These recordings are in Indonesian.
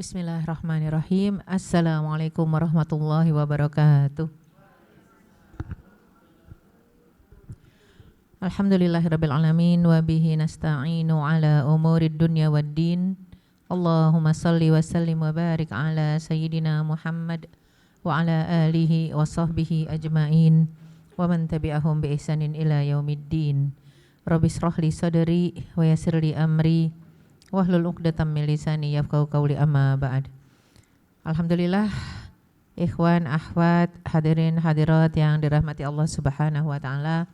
Bismillahirrahmanirrahim. Assalamualaikum warahmatullahi wabarakatuh. Alhamdulillahirabbil alamin wa bihi nasta'inu ala umurid dunya waddin. Allahumma salli wa sallim wa barik ala sayyidina Muhammad wa ala alihi wa sahbihi ajmain wa man tabi'ahum bi ihsanin ila yaumiddin. Rabbi shrah li sadri wa yassir li amri wahlul 'uqdatam min lisani yafqahu qawli, amma ba'd. Alhamdulillah, ikhwan, akhwat, hadirin hadirat yang dirahmati Allah Subhanahu wa taala.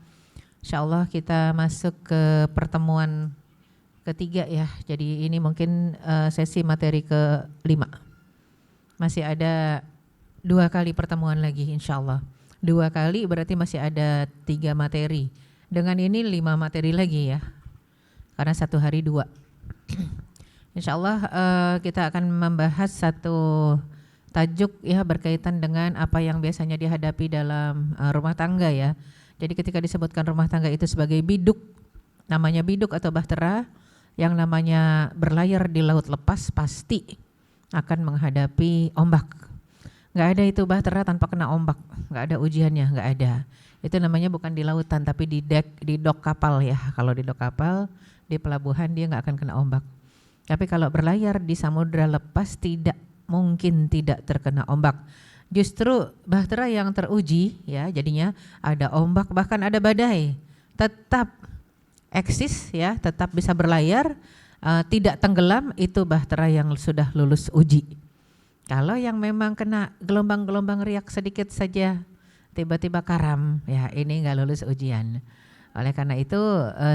Insyaallah kita masuk ke pertemuan ketiga ya. Jadi ini mungkin sesi materi ke-5. Masih ada 2 kali pertemuan lagi insyaallah. 2 kali berarti masih ada 3 materi. Dengan ini 5 materi lagi ya. Karena 1 hari 2. Insyaallah kita akan membahas satu tajuk ya berkaitan dengan apa yang biasanya dihadapi dalam rumah tangga ya. Jadi ketika disebutkan rumah tangga itu sebagai biduk, namanya biduk atau bahtera, yang namanya berlayar di laut lepas pasti akan menghadapi ombak. Nggak ada itu bahtera tanpa kena ombak, nggak ada ujiannya, nggak ada. Itu namanya bukan di lautan tapi di dok kapal ya. Kalau di dok kapal, di pelabuhan dia nggak akan kena ombak. Tapi kalau berlayar di samudra lepas tidak mungkin tidak terkena ombak. Justru bahtera yang teruji ya, jadinya ada ombak bahkan ada badai, tetap eksis ya, tetap bisa berlayar, tidak tenggelam, itu bahtera yang sudah lulus uji. Kalau yang memang kena gelombang-gelombang riak sedikit saja tiba-tiba karam ya, ini nggak lulus ujian. Oleh karena itu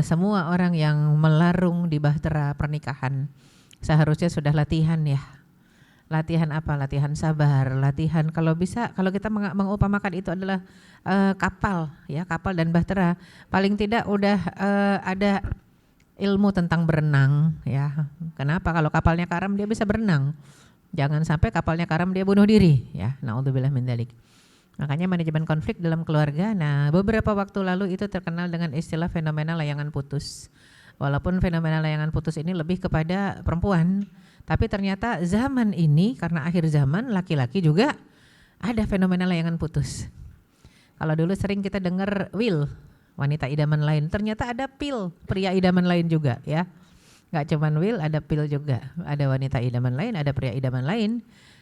semua orang yang melarung di bahtera pernikahan seharusnya sudah latihan ya. Latihan apa? Latihan sabar, latihan kalau bisa, kalau kita mengupamakan itu adalah kapal ya, kapal dan bahtera. Paling tidak udah ada ilmu tentang berenang ya. Kenapa? Kalau kapalnya karam dia bisa berenang. Jangan sampai kapalnya karam dia bunuh diri ya. Naudzubillah min dzalik. Makanya manajemen konflik dalam keluarga. Nah, beberapa waktu lalu itu terkenal dengan istilah fenomena layangan putus. Walaupun fenomena layangan putus ini lebih kepada perempuan, tapi ternyata zaman ini karena akhir zaman laki-laki juga ada fenomena layangan putus. Kalau dulu sering kita dengar Will, wanita idaman lain, ternyata ada Pil, pria idaman lain juga ya. Gak cuman Will, ada Pil juga, ada wanita idaman lain, ada pria idaman lain.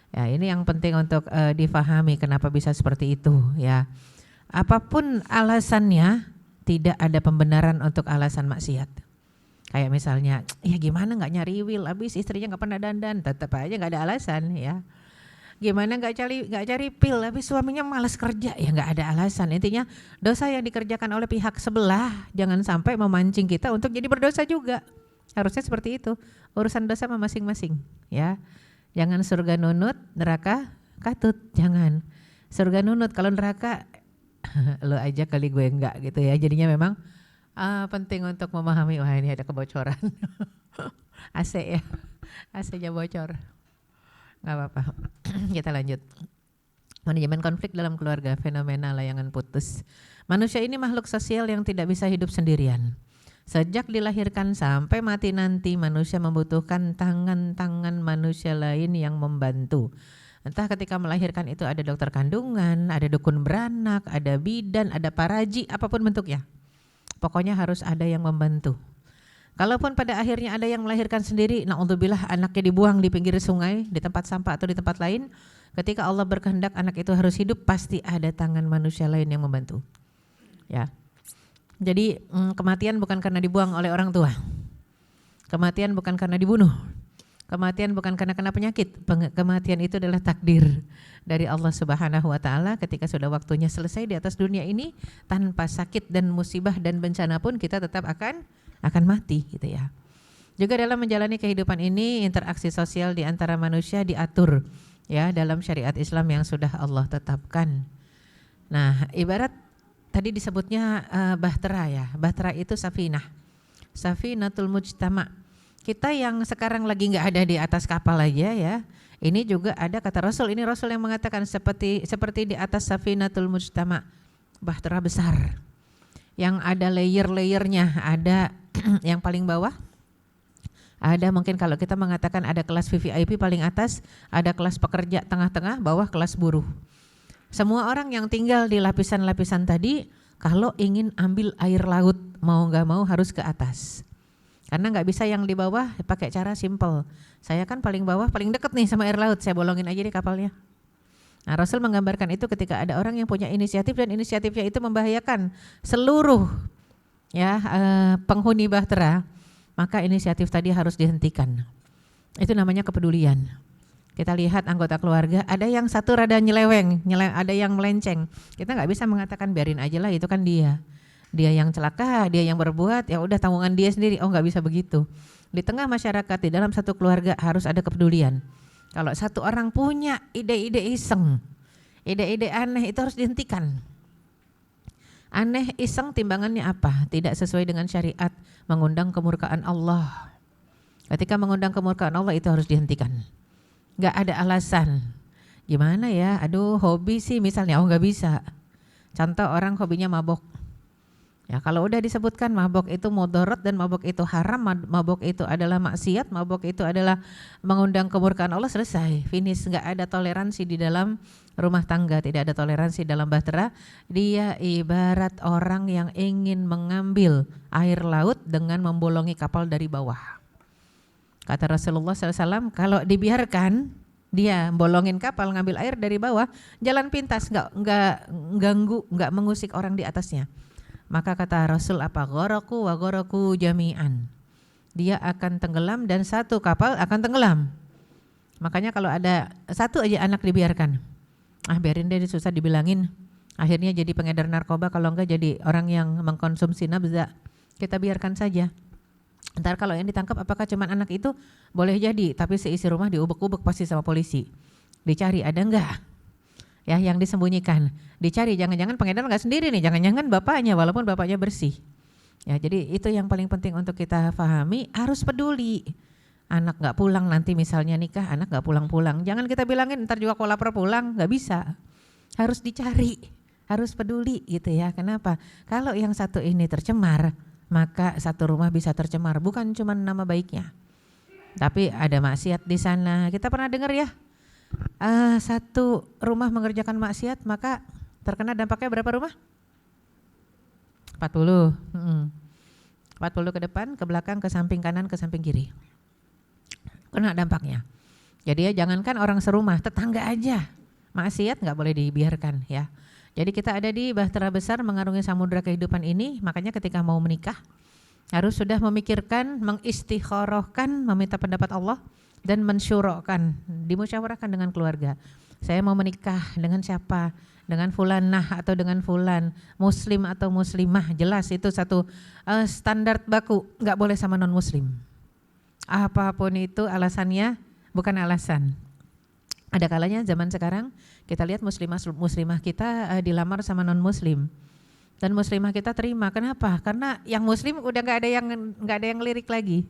Ya, ini yang penting untuk difahami kenapa bisa seperti itu ya. Apapun alasannya, tidak ada pembenaran untuk alasan maksiat. Kayak misalnya, ya gimana nggak nyari Will, abis istrinya nggak pernah dandan, tetap aja nggak ada alasan ya. Gimana nggak cari Pil, abis suaminya malas kerja, ya nggak ada alasan. Intinya dosa yang dikerjakan oleh pihak sebelah jangan sampai memancing kita untuk jadi berdosa juga. Harusnya seperti itu. Urusan dosa masing-masing ya. Jangan surga nunut, neraka katut, jangan. Surga nunut, kalau neraka lo aja kali gue enggak gitu ya. Jadinya memang penting untuk memahami, wah ini ada kebocoran. AC ya, AC-nya bocor. Gak apa-apa, kita lanjut. Manajemen konflik dalam keluarga, fenomena layangan putus. Manusia ini makhluk sosial yang tidak bisa hidup sendirian. Sejak dilahirkan sampai mati nanti manusia membutuhkan tangan-tangan manusia lain yang membantu. Entah ketika melahirkan itu ada dokter kandungan, ada dukun beranak, ada bidan, ada paraji, apapun bentuknya. Pokoknya harus ada yang membantu. Kalaupun pada akhirnya ada yang melahirkan sendiri, naudzubillah anaknya dibuang di pinggir sungai, di tempat sampah atau di tempat lain, ketika Allah berkehendak anak itu harus hidup, pasti ada tangan manusia lain yang membantu. Ya. Jadi kematian bukan karena dibuang oleh orang tua. Kematian bukan karena dibunuh. Kematian bukan karena kena penyakit. Kematian itu adalah takdir dari Allah Subhanahu wa taala. Ketika sudah waktunya selesai di atas dunia ini, tanpa sakit dan musibah dan bencana pun kita tetap akan mati gitu ya. Juga dalam menjalani kehidupan ini, interaksi sosial di antara manusia diatur ya dalam syariat Islam yang sudah Allah tetapkan. Nah, ibarat tadi disebutnya bahtera ya. Bahtera itu safinah. Safinatul mujtama'. Kita yang sekarang lagi nggak ada di atas kapal aja ya, ini juga ada kata Rasul, ini Rasul yang mengatakan seperti di atas safinatul mujtama', bahtera besar yang ada layer-layernya, ada yang paling bawah Ada mungkin kalau kita mengatakan ada kelas VVIP paling atas, ada kelas pekerja tengah-tengah, bawah kelas buruh. Semua orang yang tinggal di lapisan-lapisan tadi, kalau ingin ambil air laut, mau nggak mau harus ke atas. Karena nggak bisa yang di bawah pakai cara simple. Saya kan paling bawah, paling deket nih sama air laut, saya bolongin aja di kapalnya. Nah, Rasul menggambarkan itu ketika ada orang yang punya inisiatif dan inisiatifnya itu membahayakan seluruh penghuni bahtera, maka inisiatif tadi harus dihentikan. Itu namanya kepedulian. Kita lihat anggota keluarga, ada yang satu rada nyeleweng, ada yang melenceng. Kita nggak bisa mengatakan biarin aja lah, itu kan dia yang celaka, dia yang berbuat, ya udah tanggungan dia sendiri. Oh, nggak bisa begitu. Di tengah masyarakat, di dalam satu keluarga harus ada kepedulian. Kalau satu orang punya ide-ide iseng, ide-ide aneh, itu harus dihentikan. Aneh, iseng, timbangannya apa? Tidak sesuai dengan syariat, mengundang kemurkaan Allah. Ketika mengundang kemurkaan Allah itu harus dihentikan. Gak ada alasan. Gimana ya? Aduh, hobi sih misalnya, oh gak bisa. Contoh orang hobinya mabok. Ya, kalau udah disebutkan mabok itu mudarat dan mabok itu haram, mabok itu adalah maksiat, mabok itu adalah mengundang kemurkaan Allah, selesai, finish. Gak ada toleransi di dalam rumah tangga, tidak ada toleransi dalam bahtera. Dia ibarat orang yang ingin mengambil air laut dengan membolongi kapal dari bawah. Kata Rasulullah SAW, kalau dibiarkan dia bolongin kapal, ngambil air dari bawah, jalan pintas, nggak ganggu, nggak mengusik orang di atasnya. Maka kata Rasul apa? Gharaku wa gharaku jami'an. Dia akan tenggelam dan satu kapal akan tenggelam. Makanya kalau ada satu aja anak dibiarkan, biarin deh, susah dibilangin. Akhirnya jadi pengedar narkoba, kalau enggak jadi orang yang mengkonsumsi nabza. Kita biarkan saja. Ntar kalau yang ditangkap apakah cuma anak itu? Boleh jadi, tapi seisi rumah diubek-ubek pasti sama polisi. Dicari ada enggak? Ya, yang disembunyikan, dicari, jangan-jangan pengedar nggak sendiri nih, jangan-jangan bapaknya, walaupun bapaknya bersih. Ya, jadi itu yang paling penting untuk kita pahami, harus peduli. Anak nggak pulang nanti misalnya nikah, anak nggak pulang-pulang, jangan kita bilangin ntar juga kalau lapar pulang, nggak bisa. Harus dicari, harus peduli gitu ya. Kenapa? Kalau yang satu ini tercemar, maka satu rumah bisa tercemar, bukan cuma nama baiknya, tapi ada maksiat di sana. Kita pernah dengar ya? Satu rumah mengerjakan maksiat, maka terkena dampaknya berapa rumah? 40. 40 ke depan, ke belakang, ke samping kanan, ke samping kiri. Kena dampaknya. Jadi ya jangankan orang serumah, tetangga aja maksiat nggak boleh dibiarkan ya. Jadi kita ada di bahtera besar mengarungi samudra kehidupan ini, makanya ketika mau menikah harus sudah memikirkan, mengistikharahkan, meminta pendapat Allah dan mensyurokan, dimusyawarahkan dengan keluarga. Saya mau menikah dengan siapa? Dengan fulanah atau dengan fulan, muslim atau muslimah, jelas itu satu standar baku, nggak boleh sama non muslim. Apapun itu alasannya bukan alasan. Ada kalanya zaman sekarang kita lihat muslimah kita dilamar sama non muslim dan muslimah kita terima. Kenapa? Karena yang muslim udah nggak ada yang lirik lagi.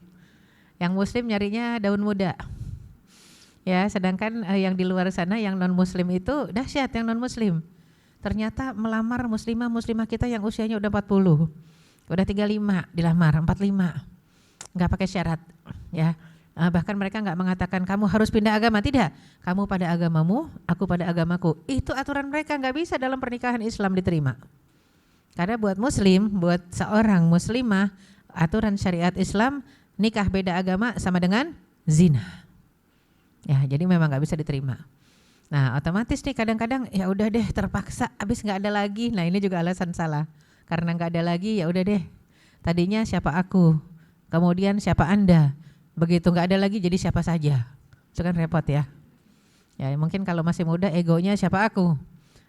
Yang muslim nyarinya daun muda. Ya, sedangkan yang di luar sana yang non muslim itu dahsyat, yang non muslim. Ternyata melamar muslimah kita yang usianya udah 40. Udah 35 dilamar, 45. Enggak pakai syarat, ya. Bahkan mereka enggak mengatakan kamu harus pindah agama, tidak. Kamu pada agamamu, aku pada agamaku. Itu aturan mereka, enggak bisa dalam pernikahan Islam diterima. Karena buat muslim, buat seorang muslimah, aturan syariat Islam, nikah beda agama sama dengan zina. Ya, jadi memang nggak bisa diterima. Nah, otomatis nih kadang-kadang ya udah deh terpaksa, habis nggak ada lagi. Nah, ini juga alasan salah. Karena nggak ada lagi, ya udah deh. Tadinya siapa aku, kemudian siapa Anda. Begitu nggak ada lagi, jadi siapa saja. Itu kan repot ya. Ya, mungkin kalau masih muda egonya siapa aku.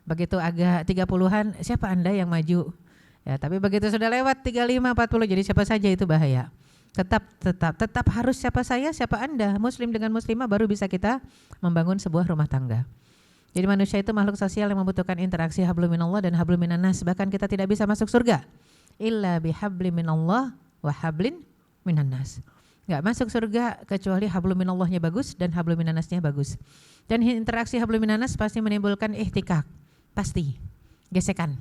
Begitu agak 30-an, siapa Anda yang maju. Ya, tapi begitu sudah lewat 35, 40, jadi siapa saja, itu bahaya. Tetap harus siapa saya, siapa Anda, muslim dengan muslimah, baru bisa kita membangun sebuah rumah tangga. Jadi manusia itu makhluk sosial yang membutuhkan interaksi, hablum minallah dan hablum minannas. Bahkan kita tidak bisa masuk surga illa bihablim minallah wa hablin minannas. Enggak masuk surga kecuali hablum minallahnya bagus dan hablum minannasnya bagus. Dan interaksi hablum minannas pasti menimbulkan ihtikak, pasti gesekan.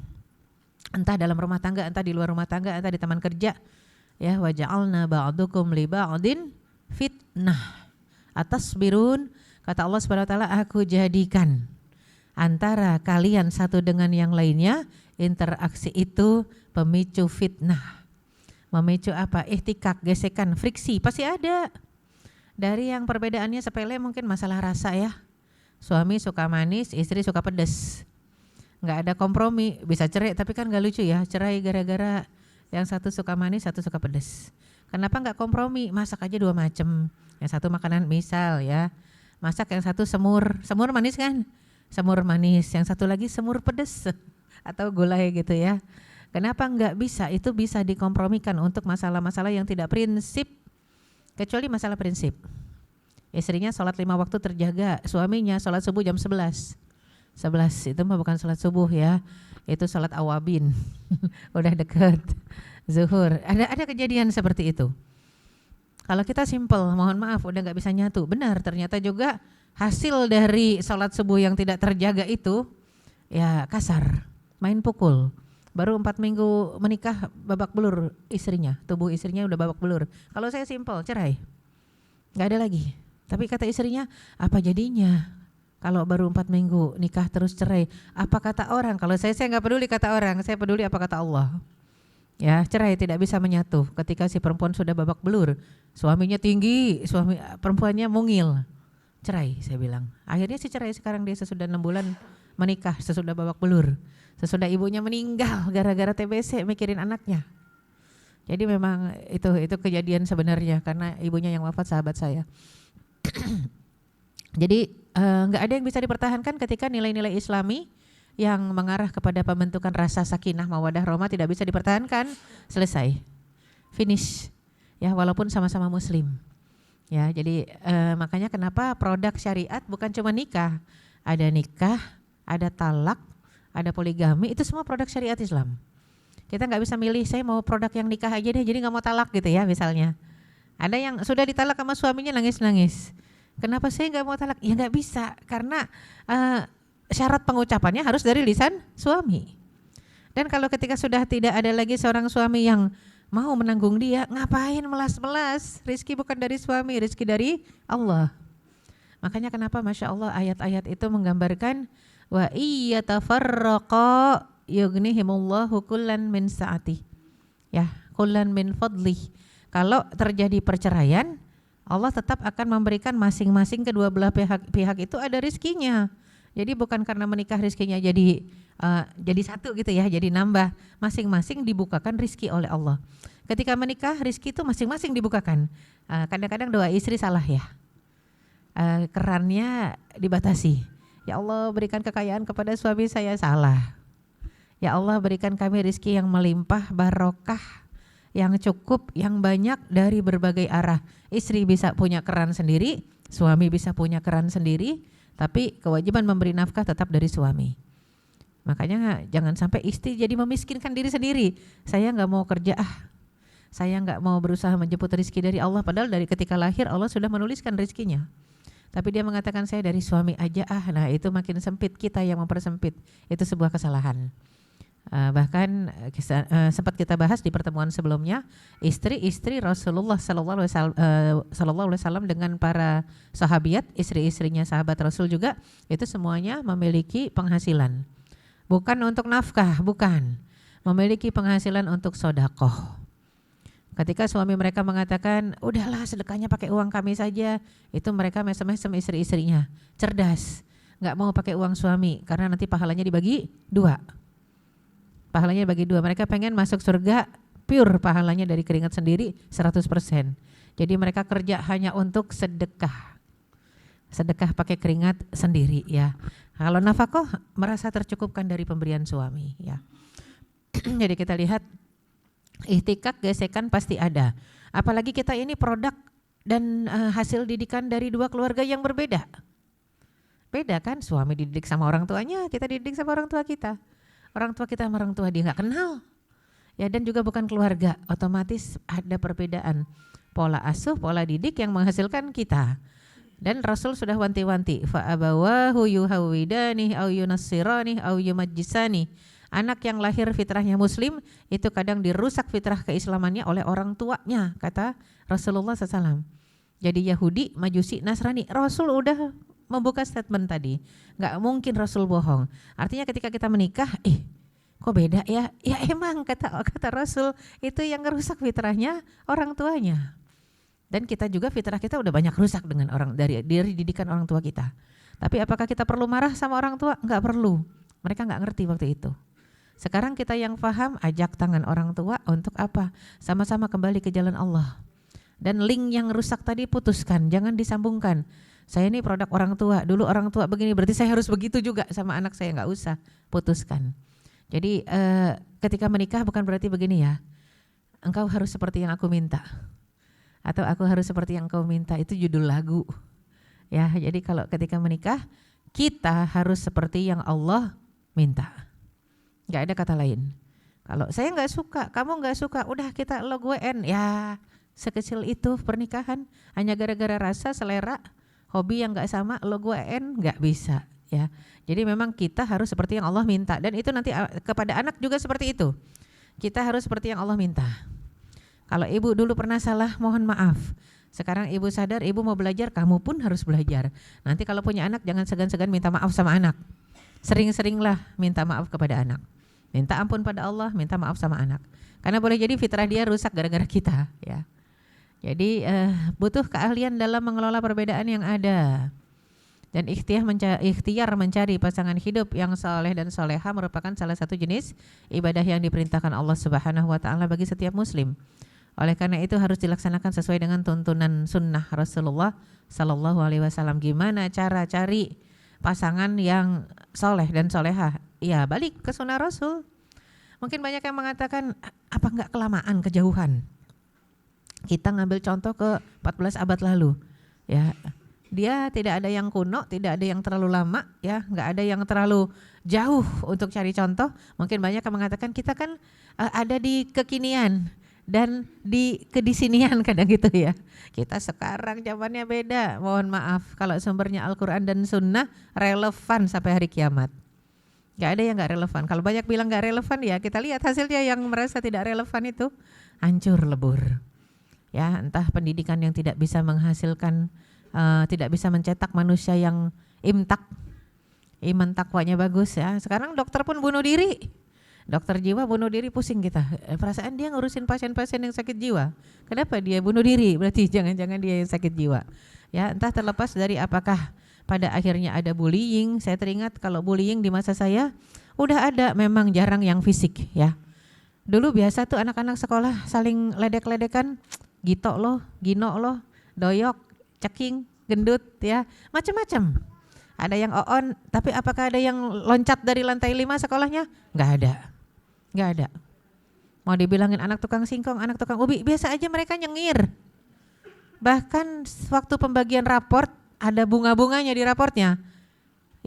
Entah dalam rumah tangga, entah di luar rumah tangga, entah di teman kerja. Ya, waja'alna ba'dukum li ba'din fitnah. Atasbirun, kata Allah Subhanahu wa taala, aku jadikan antara kalian satu dengan yang lainnya, interaksi itu pemicu fitnah. Memicu apa? Ihtikak, gesekan, friksi, pasti ada. Dari yang perbedaannya sepele mungkin masalah rasa ya. Suami suka manis, istri suka pedas. Nggak ada kompromi, bisa cerai, tapi kan nggak lucu ya, cerai gara-gara yang satu suka manis, satu suka pedas. Kenapa nggak kompromi? Masak aja 2 macam. Yang satu makanan misal ya, masak yang satu semur manis kan? Semur manis, yang satu lagi semur pedas atau gulai gitu ya. Kenapa nggak bisa? Itu bisa dikompromikan untuk masalah-masalah yang tidak prinsip, kecuali masalah prinsip. Istrinya sholat 5 waktu terjaga, suaminya sholat subuh jam 11 itu mah bukan sholat subuh ya, itu sholat awabin. Udah deket zuhur. Ada kejadian seperti itu. Kalau kita simple, mohon maaf udah gak bisa nyatu. Benar, ternyata juga hasil dari sholat subuh yang tidak terjaga itu ya kasar, main pukul. Baru 4 minggu menikah babak belur istrinya, tubuh istrinya udah babak belur. Kalau saya simple, cerai, gak ada lagi. Tapi kata istrinya, apa jadinya kalau baru 4 minggu nikah terus cerai? Apa kata orang? Kalau saya gak peduli kata orang, saya peduli apa kata Allah. Ya, cerai tidak bisa menyatu ketika si perempuan sudah babak belur. Suaminya tinggi, perempuannya mungil. Cerai, saya bilang. Akhirnya si cerai sekarang dia sesudah 6 bulan menikah, sesudah babak belur. Sesudah ibunya meninggal gara-gara TBC mikirin anaknya. Jadi memang itu kejadian sebenarnya karena ibunya yang wafat sahabat saya. Jadi nggak ada yang bisa dipertahankan ketika nilai-nilai Islami yang mengarah kepada pembentukan rasa sakinah mawadah rahmah tidak bisa dipertahankan, selesai, finish, ya walaupun sama-sama Muslim, ya jadi makanya kenapa produk syariat bukan cuma nikah, ada talak, ada poligami, itu semua produk syariat Islam. Kita nggak bisa milih, saya mau produk yang nikah aja deh, jadi nggak mau talak gitu ya misalnya. Ada yang sudah ditalak sama suaminya nangis-nangis. Kenapa saya nggak mau talak? Ya nggak bisa, karena syarat pengucapannya harus dari lisan suami. Dan kalau ketika sudah tidak ada lagi seorang suami yang mau menanggung dia, ngapain melas-melas? Rizki bukan dari suami, rizki dari Allah. Makanya kenapa Masya Allah ayat-ayat itu menggambarkan wa iyatafarraqa yughnihimullahu kullan min sa'ati. Ya, kullan min fadlih. Kalau terjadi perceraian, Allah tetap akan memberikan masing-masing kedua belah pihak itu ada rizkinya. Jadi bukan karena menikah rizkinya jadi satu gitu ya, jadi nambah. Masing-masing dibukakan rizki oleh Allah. Ketika menikah rizki itu masing-masing dibukakan. Kadang-kadang doa istri salah ya. Kerannya dibatasi. Ya Allah berikan kekayaan kepada suami saya, salah. Ya Allah berikan kami rizki yang melimpah, barokah, yang cukup, yang banyak dari berbagai arah. Istri bisa punya keran sendiri, suami bisa punya keran sendiri, tapi kewajiban memberi nafkah tetap dari suami. Makanya jangan sampai istri jadi memiskinkan diri sendiri. Saya nggak mau kerja, saya nggak mau berusaha menjemput rezeki dari Allah, padahal dari ketika lahir Allah sudah menuliskan rezekinya. Tapi dia mengatakan saya dari suami aja, nah itu makin sempit, kita yang mempersempit. Itu sebuah kesalahan. Bahkan sempat kita bahas di pertemuan sebelumnya, istri-istri Rasulullah Sallallahu Alaihi Wasallam dengan para sahabiat, istri-istrinya sahabat Rasul juga, itu semuanya memiliki penghasilan, bukan untuk nafkah, bukan, memiliki penghasilan untuk sodakoh. Ketika suami mereka mengatakan, udahlah sedekahnya pakai uang kami saja, itu mereka mesem-mesem istri-istrinya, cerdas, nggak mau pakai uang suami karena nanti pahalanya dibagi 2. Pahalanya bagi 2, mereka pengen masuk surga pure, pahalanya dari keringat sendiri 100%. Jadi mereka kerja hanya untuk sedekah pakai keringat sendiri ya. Kalau nafkah merasa tercukupkan dari pemberian suami ya. Jadi kita lihat ihtikak, gesekan pasti ada. Apalagi kita ini produk dan hasil didikan dari 2 keluarga yang berbeda. Beda kan, suami dididik sama orang tuanya, kita dididik sama orang tua kita. Orang tua kita sama orang tua dia nggak kenal, ya, dan juga bukan keluarga, otomatis ada perbedaan pola asuh, pola didik yang menghasilkan kita. Dan Rasul sudah wanti-wanti, fa abawahu yuhawidani au yunassirani au yumajjisani. Anak yang lahir fitrahnya Muslim itu kadang dirusak fitrah keislamannya oleh orang tuanya, kata Rasulullah SAW. Jadi Yahudi, Majusi, Nasrani. Rasul udah membuka statement tadi. Nggak mungkin Rasul bohong. Artinya ketika kita menikah, kok beda ya? Ya emang kata Rasul itu yang ngerusak fitrahnya orang tuanya. Dan kita juga fitrah kita udah banyak rusak dengan orang dari didikan orang tua kita. Tapi apakah kita perlu marah sama orang tua? Nggak perlu. Mereka nggak ngerti waktu itu. Sekarang kita yang paham, ajak tangan orang tua untuk apa? Sama-sama kembali ke jalan Allah. Dan link yang rusak tadi putuskan, jangan disambungkan. Saya ini produk orang tua, dulu orang tua begini, berarti saya harus begitu juga sama anak saya, nggak usah, putuskan. Jadi ketika menikah bukan berarti begini ya, engkau harus seperti yang aku minta, atau aku harus seperti yang kau minta, itu judul lagu. Ya, jadi kalau ketika menikah, kita harus seperti yang Allah minta, nggak ada kata lain. Kalau saya nggak suka, kamu nggak suka, udah kita lo gue en, ya sekecil itu pernikahan, hanya gara-gara rasa, selera, hobi yang nggak sama, lo gue en, nggak bisa ya. Jadi memang kita harus seperti yang Allah minta, dan itu nanti kepada anak juga seperti itu. Kita harus seperti yang Allah minta. Kalau ibu dulu pernah salah, mohon maaf. Sekarang ibu sadar, ibu mau belajar, kamu pun harus belajar. Nanti kalau punya anak jangan segan-segan minta maaf sama anak. Sering-seringlah minta maaf kepada anak. Minta ampun pada Allah, minta maaf sama anak. Karena boleh jadi fitrah dia rusak gara-gara kita ya. Jadi butuh keahlian dalam mengelola perbedaan yang ada. Dan ikhtiar mencari pasangan hidup yang saleh dan soleha merupakan salah satu jenis ibadah yang diperintahkan Allah Subhanahu wa taala bagi setiap muslim. Oleh karena itu harus dilaksanakan sesuai dengan tuntunan sunnah Rasulullah sallallahu alaihi wasallam. Gimana cara cari pasangan yang soleh dan soleha? Ya balik ke sunnah Rasul. Mungkin banyak yang mengatakan, apa enggak kelamaan, kejauhan? Kita ngambil contoh ke 14 abad lalu ya. Dia tidak ada yang kuno, tidak ada yang terlalu lama ya, enggak ada yang terlalu jauh untuk cari contoh. Mungkin banyak yang mengatakan kita kan ada di kekinian dan di kedisinian kadang gitu ya. Kita sekarang zamannya beda. Mohon maaf kalau sumbernya Al-Qur'an dan Sunnah relevan sampai hari kiamat. Enggak ada yang enggak relevan. Kalau banyak bilang enggak relevan ya kita lihat hasilnya, yang merasa tidak relevan itu hancur lebur. Ya, entah pendidikan yang tidak bisa menghasilkan, tidak bisa mencetak manusia yang imtak, iman takwanya bagus ya. Sekarang dokter pun bunuh diri, dokter jiwa bunuh diri, pusing kita. Perasaan dia ngurusin pasien-pasien yang sakit jiwa. Kenapa dia bunuh diri? Berarti jangan-jangan dia yang sakit jiwa. Ya, entah terlepas dari apakah pada akhirnya ada bullying. Saya teringat kalau bullying di masa saya udah ada, memang jarang yang fisik ya. Dulu biasa tuh anak-anak sekolah saling ledek-ledekan. Gito loh, Gino loh, doyok, ceking, gendut ya, macam-macam. Ada yang oon, tapi apakah ada yang loncat dari lantai 5 sekolahnya? Enggak ada. Enggak ada. Mau dibilangin anak tukang singkong, anak tukang ubi, biasa aja mereka nyengir. Bahkan waktu pembagian raport ada bunga-bunganya di raportnya.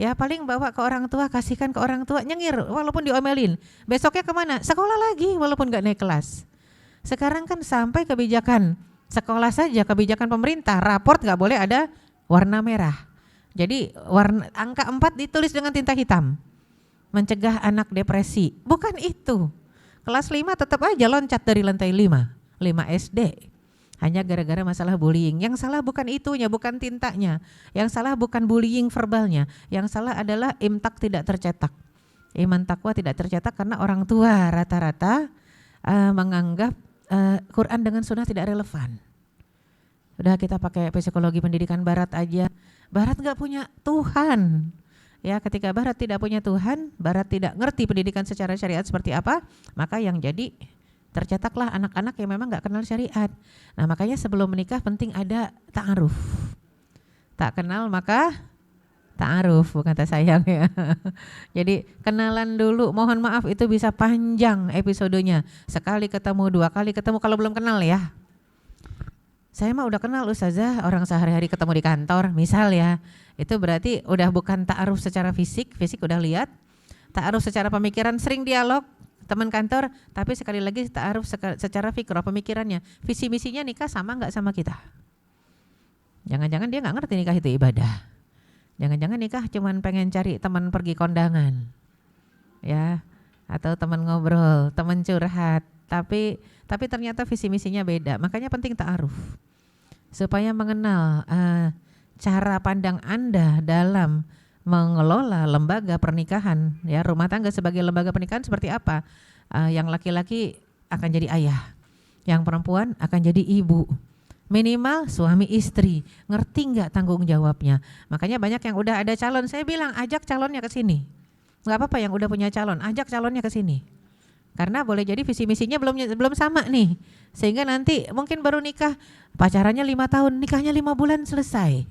Ya paling bawa ke orang tua, kasihkan ke orang tua, nyengir walaupun diomelin. Besoknya kemana? Sekolah lagi walaupun enggak naik kelas. Sekarang kan sampai kebijakan sekolah saja, kebijakan pemerintah, raport nggak boleh ada warna merah. Jadi angka 4 ditulis dengan tinta hitam, mencegah anak depresi. Bukan itu. Kelas 5 tetap aja loncat dari lantai 5 SD. Hanya gara-gara masalah bullying. Yang salah bukan itunya, bukan tintanya. Yang salah bukan bullying verbalnya. Yang salah adalah imtak tidak tercetak. Iman takwa tidak tercetak karena orang tua rata-rata menganggap Quran dengan sunnah tidak relevan. Udah kita pakai psikologi pendidikan barat aja. Barat gak punya Tuhan. Ya, ketika barat tidak punya Tuhan, barat tidak ngerti pendidikan secara syariat seperti apa, maka yang jadi tercetaklah anak-anak yang memang gak kenal syariat. Nah, makanya sebelum menikah penting ada ta'aruf. Tak kenal maka ta'aruf, bukan tak sayang ya. Jadi kenalan dulu, mohon maaf itu bisa panjang episodenya. Sekali ketemu, 2 kali ketemu kalau belum kenal ya. Saya mah udah kenal Ustazah, orang sehari-hari ketemu di kantor misal ya. Itu berarti udah bukan ta'aruf secara fisik udah lihat. Ta'aruf secara pemikiran, sering dialog teman kantor, tapi sekali lagi ta'aruf secara fikra, pemikirannya. Visi misinya nikah sama enggak sama kita. Jangan-jangan dia enggak ngerti nikah itu ibadah. Jangan-jangan nikah cuman pengen cari teman pergi kondangan, ya, atau teman ngobrol, teman curhat, tapi ternyata visi misinya beda. Makanya penting ta'aruf. supaya mengenal cara pandang Anda dalam mengelola lembaga pernikahan, ya, rumah tangga sebagai lembaga pernikahan seperti apa. Yang laki-laki akan jadi ayah, yang perempuan akan jadi ibu. Minimal suami istri, ngerti nggak tanggung jawabnya. Makanya banyak yang udah ada calon, saya bilang ajak calonnya ke sini. Nggak apa-apa yang udah punya calon, ajak calonnya ke sini. Karena boleh jadi visi misinya belum sama nih. Sehingga nanti mungkin baru nikah, pacarannya 5 tahun, nikahnya 5 bulan selesai.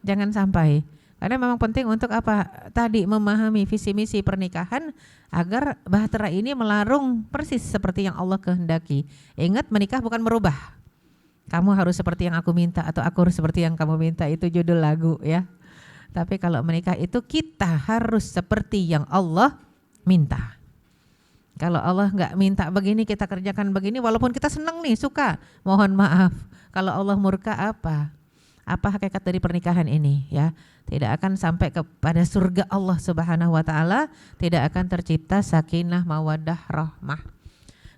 Jangan sampai. Karena memang penting untuk apa? Tadi memahami visi misi pernikahan agar bahtera ini melarung persis seperti yang Allah kehendaki. Ingat, menikah bukan merubah. Kamu harus seperti yang aku minta atau aku harus seperti yang kamu minta, itu judul lagu ya. Tapi kalau menikah itu kita harus seperti yang Allah minta. Kalau Allah nggak minta begini, kita kerjakan begini, walaupun kita senang nih, suka, mohon maaf. Kalau Allah murka apa? Apa hakikat dari pernikahan ini ya? Tidak akan sampai kepada surga Allah Subhanahu wa taala, tidak akan tercipta sakinah, mawaddah, rahmah.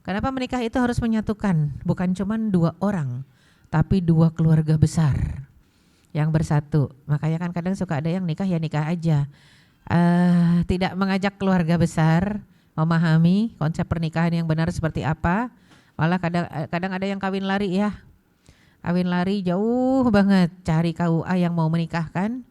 Kenapa menikah itu harus menyatukan? Bukan cuma 2 orang, tapi 2 keluarga besar yang bersatu. Makanya kan kadang suka ada yang nikah ya nikah aja, tidak mengajak keluarga besar memahami konsep pernikahan yang benar seperti apa. Malah kadang ada yang kawin lari ya, kawin lari jauh banget cari KUA yang mau menikahkan.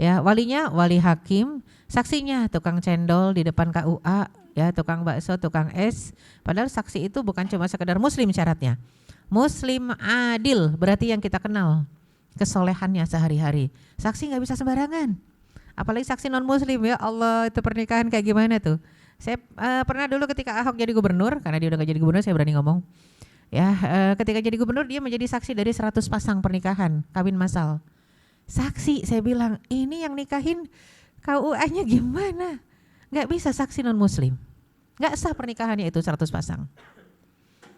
Ya, walinya wali hakim, saksinya tukang cendol di depan KUA, ya, tukang bakso, tukang es. Padahal saksi itu bukan cuma sekedar muslim syaratnya. Muslim adil, berarti yang kita kenal kesolehannya sehari-hari. Saksi nggak bisa sembarangan. Apalagi saksi non muslim, ya Allah, itu pernikahan kayak gimana tuh. Saya pernah dulu ketika Ahok jadi gubernur, karena dia udah gak jadi gubernur saya berani ngomong. Ya, ketika jadi gubernur dia menjadi saksi dari 100 pasang pernikahan, kawin massal. Saksi, saya bilang, ini yang nikahin KUA-nya gimana? Nggak bisa saksi non muslim. Nggak sah pernikahannya itu 100 pasang.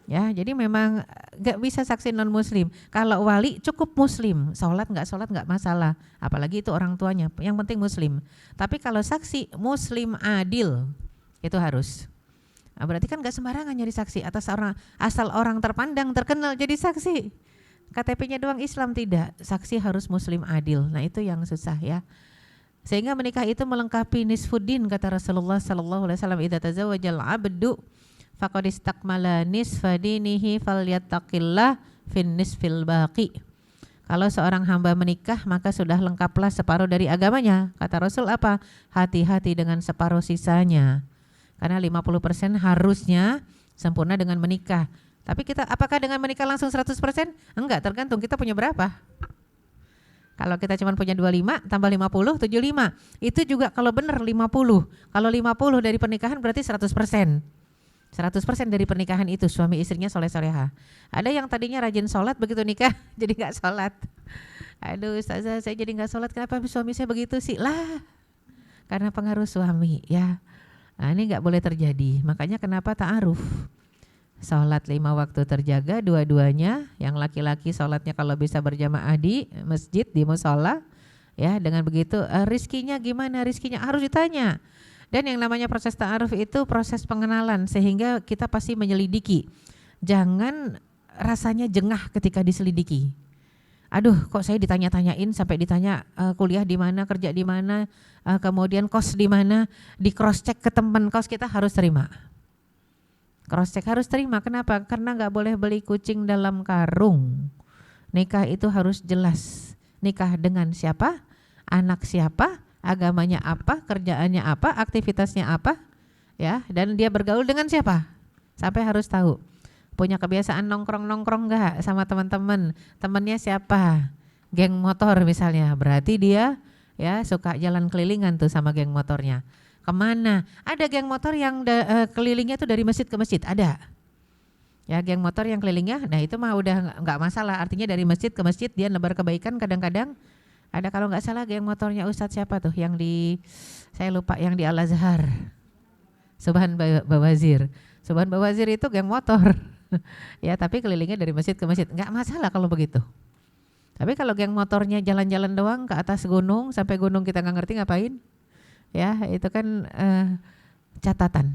Ya, jadi memang nggak bisa saksi non muslim. Kalau wali cukup muslim, sholat nggak masalah. Apalagi itu orang tuanya, yang penting muslim. Tapi kalau saksi muslim adil, itu harus. Nah, berarti kan nggak sembarangan nyari saksi asal orang terpandang terkenal jadi saksi. KTP-nya doang Islam tidak, saksi harus muslim adil. Nah itu yang susah ya. Sehingga menikah itu melengkapi nisfuddin, kata Rasulullah sallallahu alaihi wasallam, idza tazawwajal 'abdu faqad istakmala nisfa dinihi falyattaqillah fin nisfil baqi. Kalau seorang hamba menikah maka sudah lengkaplah separuh dari agamanya. Kata Rasul apa? Hati-hati dengan separuh sisanya. Karena 50% harusnya sempurna dengan menikah. Tapi kita apakah dengan menikah langsung 100%? Enggak, tergantung kita punya berapa. Kalau kita cuma punya 25 tambah 50, 75. Itu juga kalau benar 50. Kalau 50 dari pernikahan berarti 100%. 100% dari pernikahan itu suami istrinya soleh-soleha. Ada yang tadinya rajin sholat, begitu nikah jadi gak sholat. Aduh Ustazah, saya jadi gak sholat, kenapa suami saya begitu sih? Lah, karena pengaruh suami ya. Nah ini gak boleh terjadi, makanya kenapa ta'aruf. Sholat 5 waktu terjaga dua-duanya, yang laki-laki sholatnya kalau bisa berjamaah di masjid, di musola. Ya, dengan begitu rizkinya gimana, rizkinya harus ditanya. Dan yang namanya proses ta'aruf itu proses pengenalan, sehingga kita pasti menyelidiki. Jangan rasanya jengah ketika diselidiki. Aduh, kok saya ditanya-tanyain sampai ditanya kuliah di mana, kerja di mana, kemudian kos di mana, di cross check ke teman kos, kita harus terima. Cross check harus terima. Kenapa? Karena nggak boleh beli kucing dalam karung. Nikah itu harus jelas. Nikah dengan siapa, anak siapa, agamanya apa, kerjaannya apa, aktivitasnya apa, ya, dan dia bergaul dengan siapa, sampai harus tahu. Punya kebiasaan nongkrong-nongkrong nggak sama teman-teman, temannya siapa, geng motor misalnya, berarti dia ya suka jalan kelilingan tuh sama geng motornya. Kemana? Ada geng motor yang kelilingnya tuh dari masjid ke masjid, ada. Ya, geng motor yang kelilingnya, nah itu mah udah nggak masalah, artinya dari masjid ke masjid dia nebar kebaikan. Kadang-kadang ada, kalau nggak salah geng motornya Ustadz siapa tuh yang di, saya lupa, yang di Al-Azhar, Subhan Bawazir. Subhan Bawazir itu geng motor. Ya, tapi kelilingnya dari masjid ke masjid, nggak masalah kalau begitu. Tapi kalau geng motornya jalan-jalan doang ke atas gunung, sampai gunung kita nggak ngerti ngapain, ya itu kan catatan.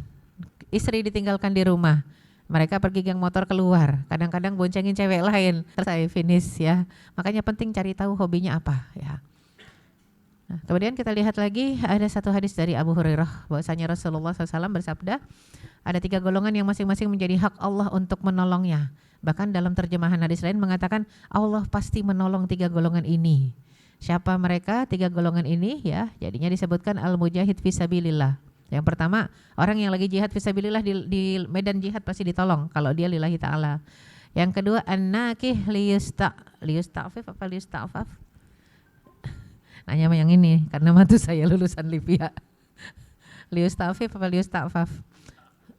Istri ditinggalkan di rumah, Mereka pergi geng motor keluar, kadang-kadang boncengin cewek lain, terus saya finish ya. Makanya penting cari tahu hobinya apa ya. Nah, kemudian kita lihat lagi ada satu hadis dari Abu Hurairah bahwasanya Rasulullah SAW bersabda, ada 3 golongan yang masing-masing menjadi hak Allah untuk menolongnya. Bahkan dalam terjemahan hadis lain mengatakan Allah pasti menolong 3 golongan ini. Siapa mereka 3 golongan ini ya? Jadinya disebutkan al-mujahid fisabilillah. Yang pertama, orang yang lagi jihad fisabilillah di medan jihad pasti ditolong kalau dia lillahi ta'ala. Yang kedua, an-nakih liyusta'fif apa liyusta'faf? Nanya sama yang ini karena mantu saya lulusan Libya. Liyusta'fif apa liyusta'faf?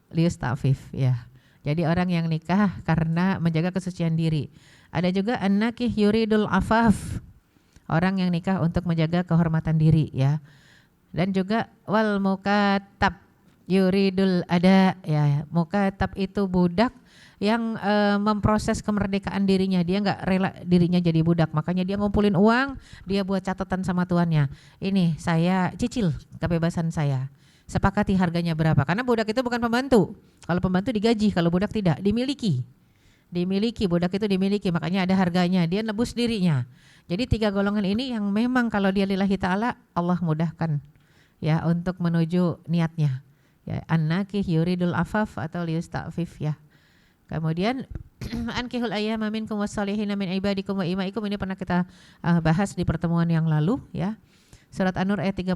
Liyusta'fif ya. Jadi orang yang nikah karena menjaga kesucian diri. Ada juga an-nakih yuridul afaf. Orang yang nikah untuk menjaga kehormatan diri ya. Dan juga wal mukatab yuridul ada ya. Mukatab itu budak yang memproses kemerdekaan dirinya. Dia nggak rela dirinya jadi budak, makanya dia ngumpulin uang, dia buat catatan sama tuannya. Ini saya cicil kebebasan saya. Sepakati harganya berapa? Karena budak itu bukan pembantu. Kalau pembantu digaji, kalau budak tidak, dimiliki. Budak itu dimiliki, makanya ada harganya. Dia nebus dirinya. Jadi 3 golongan ini yang memang kalau dia lillahi ta'ala Allah mudahkan ya untuk menuju niatnya. Ya, an-nakih yuridul afaf atau liyusta'fif ya. Kemudian ankihul ayyama minkum wassalihina min ibadikum wa imaikum, ini pernah kita bahas di pertemuan yang lalu ya. Surat An-Nur ayat 32.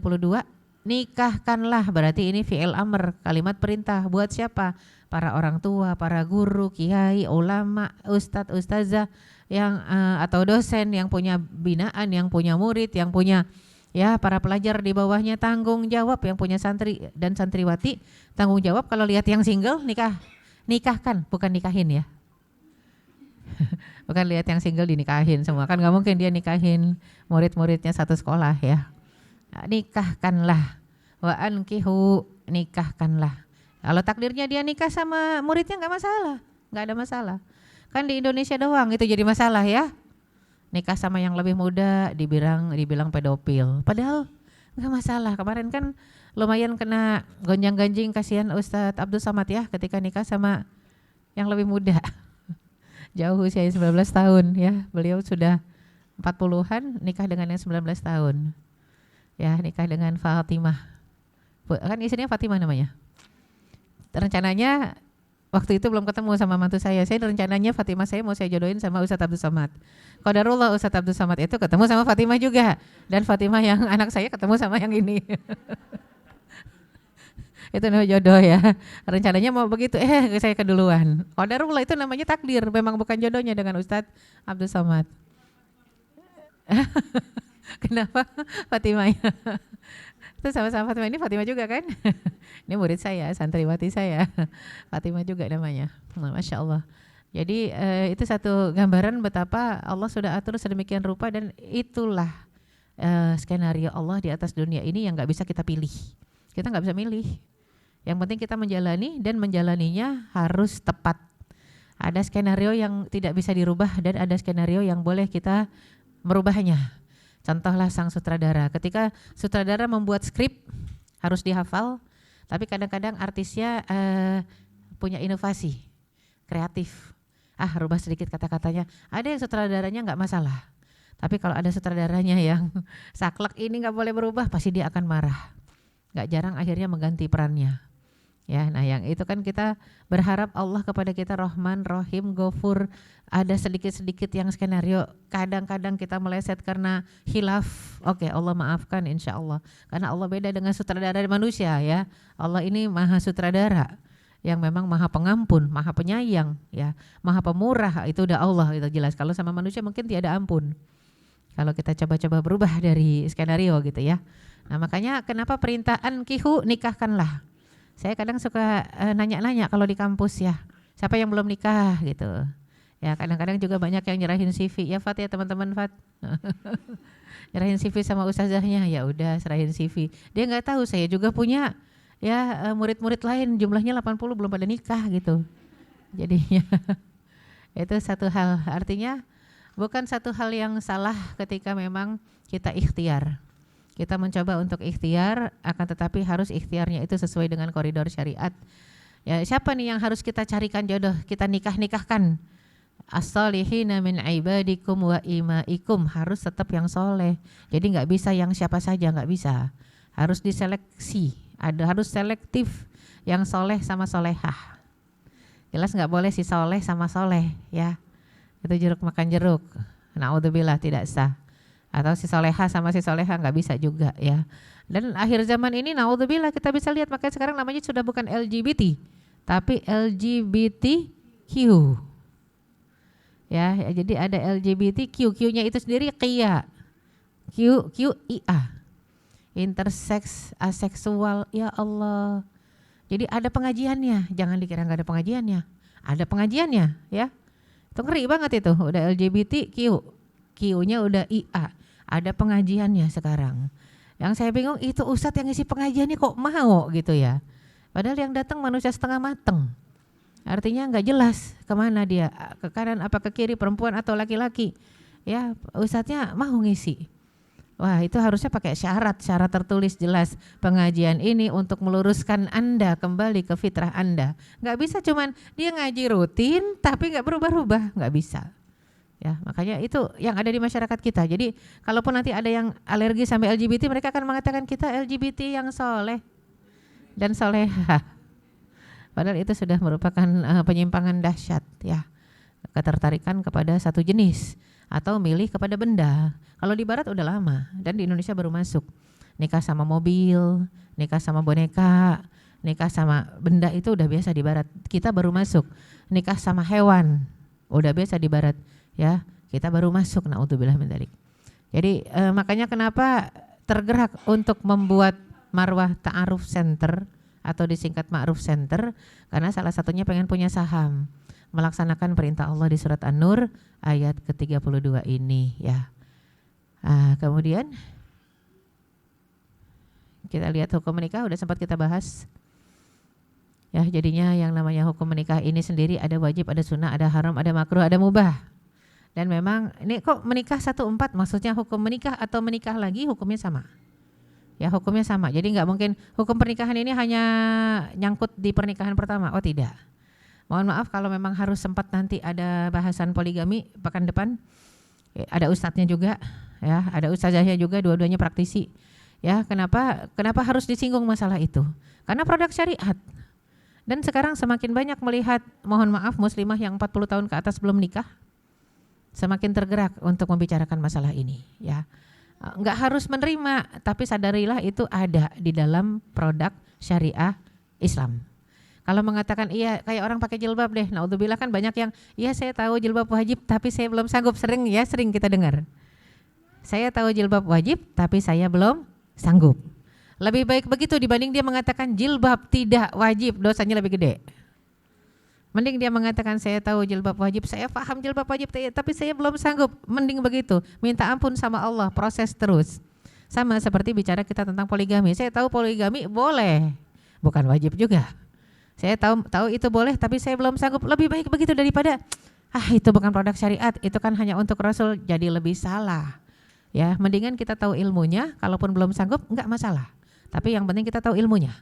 Nikahkanlah, berarti ini fi'il amr, kalimat perintah buat siapa? Para orang tua, para guru, kiai, ulama, ustadz, ustazah yang atau dosen yang punya binaan, yang punya murid, yang punya ya para pelajar di bawahnya tanggung jawab, yang punya santri dan santriwati tanggung jawab. Kalau lihat yang single nikahkan, bukan nikahin ya. Bukan lihat yang single dinikahin semua, kan nggak mungkin dia nikahin murid-muridnya satu sekolah ya. Nikahkanlah, wa ankihu, nikahkanlah. Kalau takdirnya dia nikah sama muridnya nggak masalah, nggak ada masalah. Kan di Indonesia doang itu jadi masalah ya. Nikah sama yang lebih muda dibilang pedofil, padahal nggak masalah. Kemarin kan lumayan kena gonjang-ganjing, kasihan Ustadz Abdul Samad ya ketika nikah sama yang lebih muda. Jauh usia 19 tahun ya. Beliau sudah 40-an nikah dengan yang 19 tahun. Ya, nikah dengan Fatimah. Kan istrinya Fatimah namanya. Rencananya waktu itu belum ketemu sama mantu saya. Saya rencananya Fatimah saya mau saya jodohin sama Ustadz Abdul Samad. Qadarullah Ustadz Abdul Samad itu ketemu sama Fatimah juga. Dan Fatimah yang anak saya ketemu sama yang ini. Itu namanya jodoh ya. Rencananya mau begitu, saya keduluan. Qadarullah itu namanya takdir, memang bukan jodohnya dengan Ustadz Abdul Samad. Kenapa Fatimah? Itu sama-sama Fatimah, ini Fatimah juga kan? Ini murid saya, santriwati saya. Fatimah juga namanya. Masya Allah. Jadi itu satu gambaran betapa Allah sudah atur sedemikian rupa, dan itulah skenario Allah di atas dunia ini yang gak bisa kita pilih. Kita gak bisa milih. Yang penting kita menjalani, dan menjalaninya harus tepat. Ada skenario yang tidak bisa dirubah, dan ada skenario yang boleh kita merubahnya. Contohlah sang sutradara. Ketika sutradara membuat skrip harus dihafal, tapi kadang-kadang artisnya punya inovasi, kreatif. Rubah sedikit kata-katanya. Ada yang sutradaranya nggak masalah. Tapi kalau ada sutradaranya yang saklek ini nggak boleh berubah, pasti dia akan marah. Nggak jarang akhirnya mengganti perannya. Ya, nah yang itu kan kita berharap Allah kepada kita Rahman, Rahim, Ghafur. Ada sedikit-sedikit yang skenario kadang-kadang kita meleset karena khilaf. Oke, Allah maafkan insya Allah. Karena Allah beda dengan sutradara manusia ya. Allah ini maha sutradara yang memang maha pengampun, maha penyayang ya, maha pemurah. Itu udah Allah, itu jelas. Kalau sama manusia mungkin tiada ampun. Kalau kita coba-coba berubah dari skenario gitu ya. Nah makanya kenapa perintahan kihu, nikahkanlah. Saya kadang suka nanya-nanya kalau di kampus ya, siapa yang belum nikah gitu. Ya kadang-kadang juga banyak yang nyerahin CV. Ya Fat ya teman-teman Fat. Nyerahin CV sama ustazahnya, ya udah serahin CV. Dia nggak tahu saya juga punya ya murid-murid lain jumlahnya 80 belum pada nikah gitu. Jadinya itu satu hal, artinya bukan satu hal yang salah ketika memang kita ikhtiar. Kita mencoba untuk ikhtiar, akan tetapi harus ikhtiarnya itu sesuai dengan koridor syariat. Ya, siapa nih yang harus kita carikan jodoh, kita nikahkan? As-salihina min ibadikum wa imaikum, harus tetap yang soleh. Jadi nggak bisa yang siapa saja, nggak bisa. Harus diseleksi, harus selektif, yang soleh sama solehah. Jelas nggak boleh si soleh sama soleh, ya. Itu jeruk makan jeruk. Naudzubillah, tidak sah. Atau si solehah sama si solehah nggak bisa juga, ya. Dan akhir zaman ini naudzubillah kita bisa lihat, makanya sekarang namanya sudah bukan LGBT, tapi LGBTQ. Ya, jadi ada LGBTQ, Q-nya itu sendiri qia. QIA. Intersex, aseksual, ya Allah. Jadi ada pengajiannya, jangan dikira nggak ada pengajiannya. Ada pengajiannya, ya. Itu ngeri banget itu, udah LGBTQ, Q-nya udah IA. Ada pengajiannya sekarang. Yang saya bingung itu ustadz yang ngisi pengajiannya kok mau gitu ya. Padahal yang datang manusia setengah mateng. Artinya nggak jelas kemana dia, ke kanan apa ke kiri, perempuan atau laki-laki. Ya, ustadznya mau ngisi. Wah, itu harusnya pakai syarat tertulis jelas. Pengajian ini untuk meluruskan Anda kembali ke fitrah Anda. Nggak bisa cuman dia ngaji rutin tapi nggak berubah-ubah, nggak bisa. Ya, makanya itu yang ada di masyarakat kita. Jadi, kalaupun nanti ada yang alergi sampai LGBT, mereka akan mengatakan kita LGBT yang soleh dan solehah. Padahal itu sudah merupakan penyimpangan dahsyat, ya. Ketertarikan kepada satu jenis atau milih kepada benda. Kalau di barat udah lama dan di Indonesia baru masuk. Nikah sama mobil, nikah sama boneka, nikah sama benda itu udah biasa di barat. Kita baru masuk. Nikah sama hewan udah biasa di barat, ya. Kita baru masuk, naudzubillah min dzalik. Jadi makanya kenapa tergerak untuk membuat Marwah Ta'aruf Center atau disingkat Ma'ruf Center, karena salah satunya pengen punya saham melaksanakan perintah Allah di surat An-Nur ayat ke-32 ini, ya. Kemudian kita lihat hukum menikah, udah sempat kita bahas. Ya, jadinya yang namanya hukum menikah ini sendiri ada wajib, ada sunnah, ada haram, ada makruh, ada mubah. Dan memang ini kok menikah 1/4, maksudnya hukum menikah atau menikah lagi hukumnya sama. Ya, hukumnya sama. Jadi nggak mungkin hukum pernikahan ini hanya nyangkut di pernikahan pertama. Oh tidak. Mohon maaf kalau memang harus sempat nanti ada bahasan poligami pekan depan. Ada ustadznya juga, ya. Ada ustazahnya juga, dua-duanya praktisi. Ya, kenapa harus disinggung masalah itu? Karena produk syariat. Dan sekarang semakin banyak melihat, mohon maaf, muslimah yang 40 tahun ke atas belum nikah, semakin tergerak untuk membicarakan masalah ini, ya. Enggak harus menerima, tapi sadarilah itu ada di dalam produk syariah Islam. Kalau mengatakan iya kayak orang pakai jilbab deh, naudzubillah, kan banyak yang iya saya tahu jilbab wajib tapi saya belum sanggup, sering kita dengar. Saya tahu jilbab wajib tapi saya belum sanggup. Lebih baik begitu dibanding dia mengatakan jilbab tidak wajib, dosanya lebih gede. Mending dia mengatakan saya tahu jilbab wajib, saya paham jilbab wajib tapi saya belum sanggup. Mending begitu, minta ampun sama Allah, proses terus. Sama seperti bicara kita tentang poligami. Saya tahu poligami boleh, bukan wajib juga. Saya tahu itu boleh tapi saya belum sanggup. Lebih baik begitu daripada itu bukan produk syariat, itu kan hanya untuk Rasul, jadi lebih salah. Ya, mendingan kita tahu ilmunya, kalaupun belum sanggup enggak masalah. Tapi yang penting kita tahu ilmunya.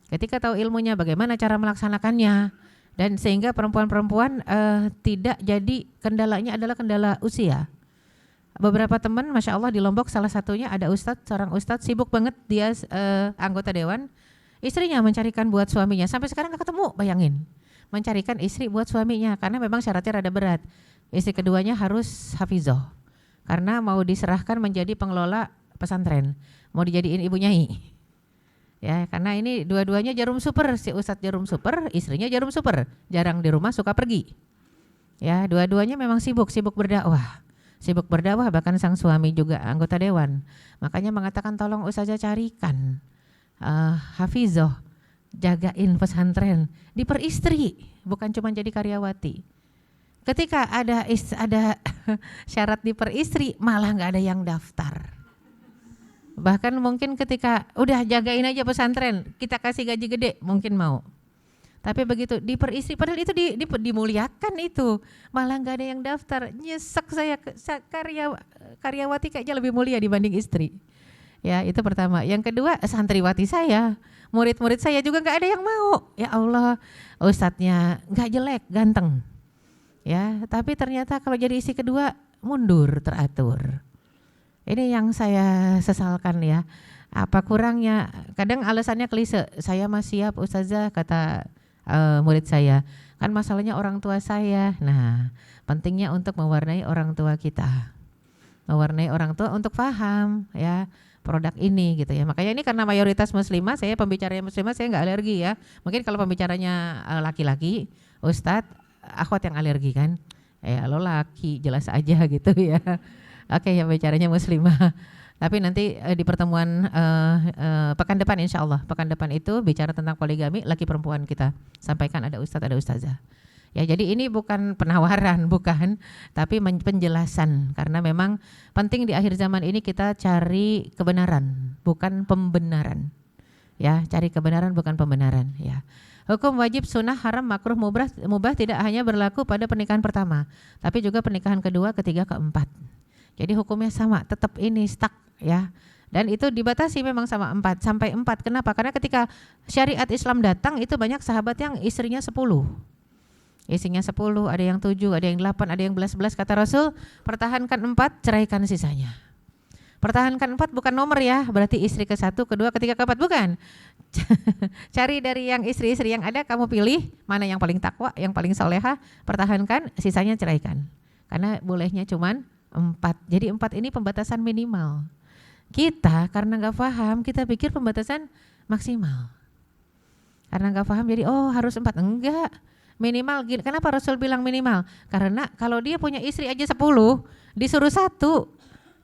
Ketika tahu ilmunya, bagaimana cara melaksanakannya. Dan sehingga perempuan-perempuan tidak jadi kendalanya adalah kendala usia. Beberapa teman, masya Allah, di Lombok salah satunya ada seorang ustadz sibuk banget, dia anggota dewan, istrinya mencarikan buat suaminya, sampai sekarang gak ketemu, bayangin. Mencarikan istri buat suaminya, karena memang syaratnya rada berat. Istri keduanya harus hafizah, karena mau diserahkan menjadi pengelola pesantren, mau dijadiin ibu nyai. Ya, karena ini dua-duanya jarum super, si ustadz jarum super, istrinya jarum super, jarang di rumah, suka pergi. Ya, dua-duanya memang sibuk berdakwah. Sibuk berdakwah, bahkan sang suami juga anggota dewan. Makanya mengatakan tolong ustazah carikan hafizah, jagain pesantren, diperistri, bukan cuma jadi karyawati. Ketika ada syarat diperistri, malah nggak ada yang daftar. Bahkan mungkin ketika udah jagain aja pesantren, kita kasih gaji gede, mungkin mau. Tapi begitu diperistri, padahal itu dimuliakan itu, malah nggak ada yang daftar. Nyesek saya, karyawati kayaknya lebih mulia dibanding istri. Ya, itu pertama. Yang kedua, santriwati saya, murid-murid saya juga nggak ada yang mau. Ya Allah, ustadznya nggak jelek, ganteng. Ya, tapi ternyata kalau jadi istri kedua mundur teratur. Ini yang saya sesalkan ya. Apa kurangnya? Kadang alasannya klise. Saya masih siap ustazah, kata murid saya. Kan masalahnya orang tua saya. Nah, pentingnya untuk mewarnai orang tua kita. Mewarnai orang tua untuk paham ya produk ini gitu ya. Makanya ini karena mayoritas muslimah, saya pembicaranya muslimah, saya nggak alergi ya. Mungkin kalau pembicaranya laki-laki, ustadz, akhwat yang alergi kan. Ya lo laki jelas aja gitu ya. Oke, yang bicaranya muslimah. Tapi nanti di pertemuan pekan depan insya Allah, pekan depan itu bicara tentang poligami laki perempuan kita sampaikan, ada ustadz ada ustazah. Ya, jadi ini bukan penawaran, bukan, tapi penjelasan, karena memang penting di akhir zaman ini kita cari kebenaran, bukan pembenaran. Ya, cari kebenaran bukan pembenaran. Ya, hukum wajib, sunnah, haram, makruh, mubah tidak hanya berlaku pada pernikahan pertama, tapi juga pernikahan kedua, ketiga, keempat. Jadi hukumnya sama, tetap ini stuck ya. Dan itu dibatasi memang sama 4 sampai 4. Kenapa? Karena ketika syariat Islam datang itu banyak sahabat yang istrinya 10. Istrinya 10, ada yang 7, ada yang 8, ada yang 11. Kata Rasul, pertahankan 4, ceraikan sisanya. Pertahankan 4 bukan nomor ya, berarti istri ke-1, ke-2, ke-3, ke-4, bukan. Cari dari yang istri-istri yang ada, kamu pilih mana yang paling takwa, yang paling soleha, pertahankan, sisanya ceraikan. Karena bolehnya cuman 4. Jadi 4 ini pembatasan minimal. Kita karena gak paham, kita pikir pembatasan maksimal. Karena gak paham jadi harus 4, enggak. Minimal, kenapa Rasul bilang minimal? Karena kalau dia punya istri aja 10, disuruh 1,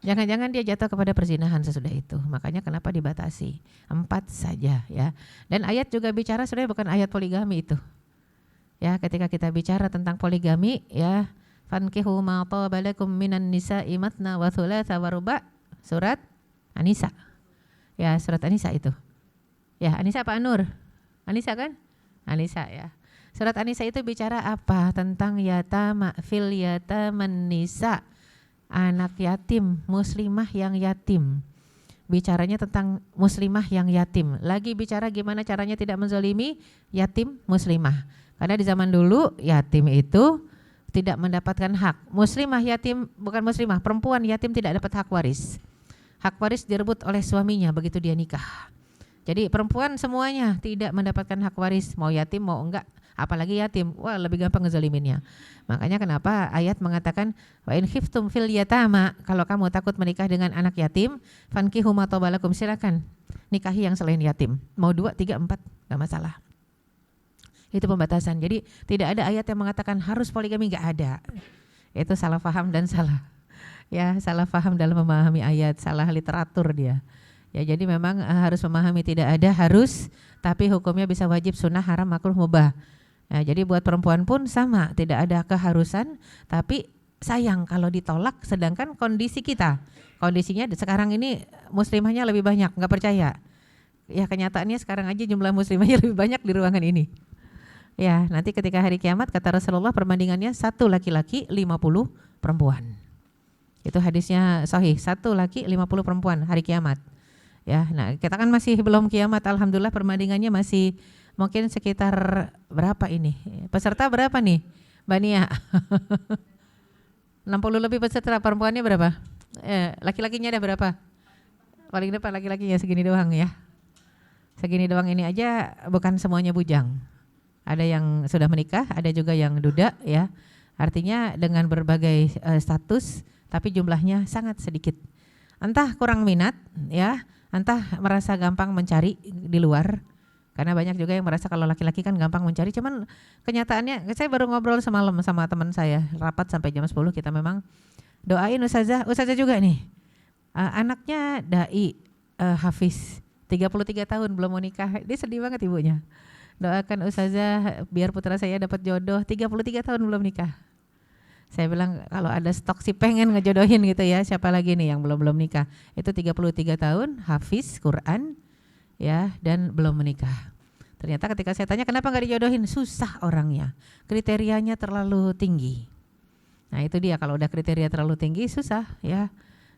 jangan-jangan dia jatuh kepada perzinahan sesudah itu. Makanya kenapa dibatasi 4 saja ya. Dan ayat juga bicara sebenarnya bukan ayat poligami itu. Ya, ketika kita bicara tentang poligami ya, fankihu ma taba lakum minan nisa'i matna wa thulatha wa ruba', surat An-Nisa. Ya, surat An-Nisa itu. Ya, An-Nisa apa An-Nur? An-Nisa kan? An-Nisa ya. Surat An-Nisa itu bicara apa? Tentang yatama, fil yataman nisa, anak yatim, muslimah yang yatim. Bicaranya tentang muslimah yang yatim. Lagi bicara gimana caranya tidak menzalimi yatim muslimah. Karena di zaman dulu yatim itu tidak mendapatkan hak. Muslimah yatim, bukan muslimah, perempuan yatim tidak dapat hak waris. Hak waris direbut oleh suaminya begitu dia nikah. Jadi perempuan semuanya tidak mendapatkan hak waris, mau yatim mau enggak. Apalagi yatim, wah lebih gampang ngezaliminnya. Makanya kenapa ayat mengatakan wa in khiftum fil yatama, kalau kamu takut menikah dengan anak yatim, fankihu ma taba lakum, silakan nikahi yang selain yatim. Mau 2, 3, 4 enggak masalah. Itu pembatasan. Jadi tidak ada ayat yang mengatakan harus poligami, enggak ada. Itu salah paham dan salah. Ya, salah paham dalam memahami ayat, salah literatur dia. Ya, jadi memang harus memahami tidak ada harus, tapi hukumnya bisa wajib, sunnah, haram, makruh, mubah. Nah, jadi buat perempuan pun sama, tidak ada keharusan, tapi sayang kalau ditolak, sedangkan kondisi kita, kondisinya sekarang ini muslimahnya lebih banyak, nggak percaya. Ya kenyataannya sekarang aja jumlah muslimahnya lebih banyak di ruangan ini. Ya, nanti ketika hari kiamat kata Rasulullah perbandingannya 1 laki-laki 50 perempuan. Itu hadisnya sahih, 1 laki 50 perempuan hari kiamat. Ya, nah kita kan masih belum kiamat, alhamdulillah perbandingannya masih mungkin sekitar berapa ini? Peserta berapa nih? Mbak Nia? 60 lebih peserta, perempuannya berapa? Laki-lakinya ada berapa? Paling depan laki-lakinya segini doang ya. Segini doang ini aja bukan semuanya bujang. Ada yang sudah menikah, ada juga yang duda ya. Artinya dengan berbagai status tapi jumlahnya sangat sedikit. Entah kurang minat ya, entah merasa gampang mencari di luar. Karena banyak juga yang merasa kalau laki-laki kan gampang mencari, cuman kenyataannya saya baru ngobrol semalam sama teman saya, rapat sampai jam 10, kita memang doain ustazah juga nih. Anaknya dai, hafiz, 33 tahun belum mau nikah, dia sedih banget ibunya. Doakan ustazah biar putra saya dapat jodoh, 33 tahun belum nikah. Saya bilang kalau ada stok sih pengen ngejodohin gitu ya, siapa lagi nih yang belum nikah. Itu 33 tahun, hafiz Quran, ya, dan belum menikah. Ternyata ketika saya tanya kenapa nggak dijodohin, susah orangnya, kriterianya terlalu tinggi. Nah itu dia, kalau udah kriteria terlalu tinggi susah ya,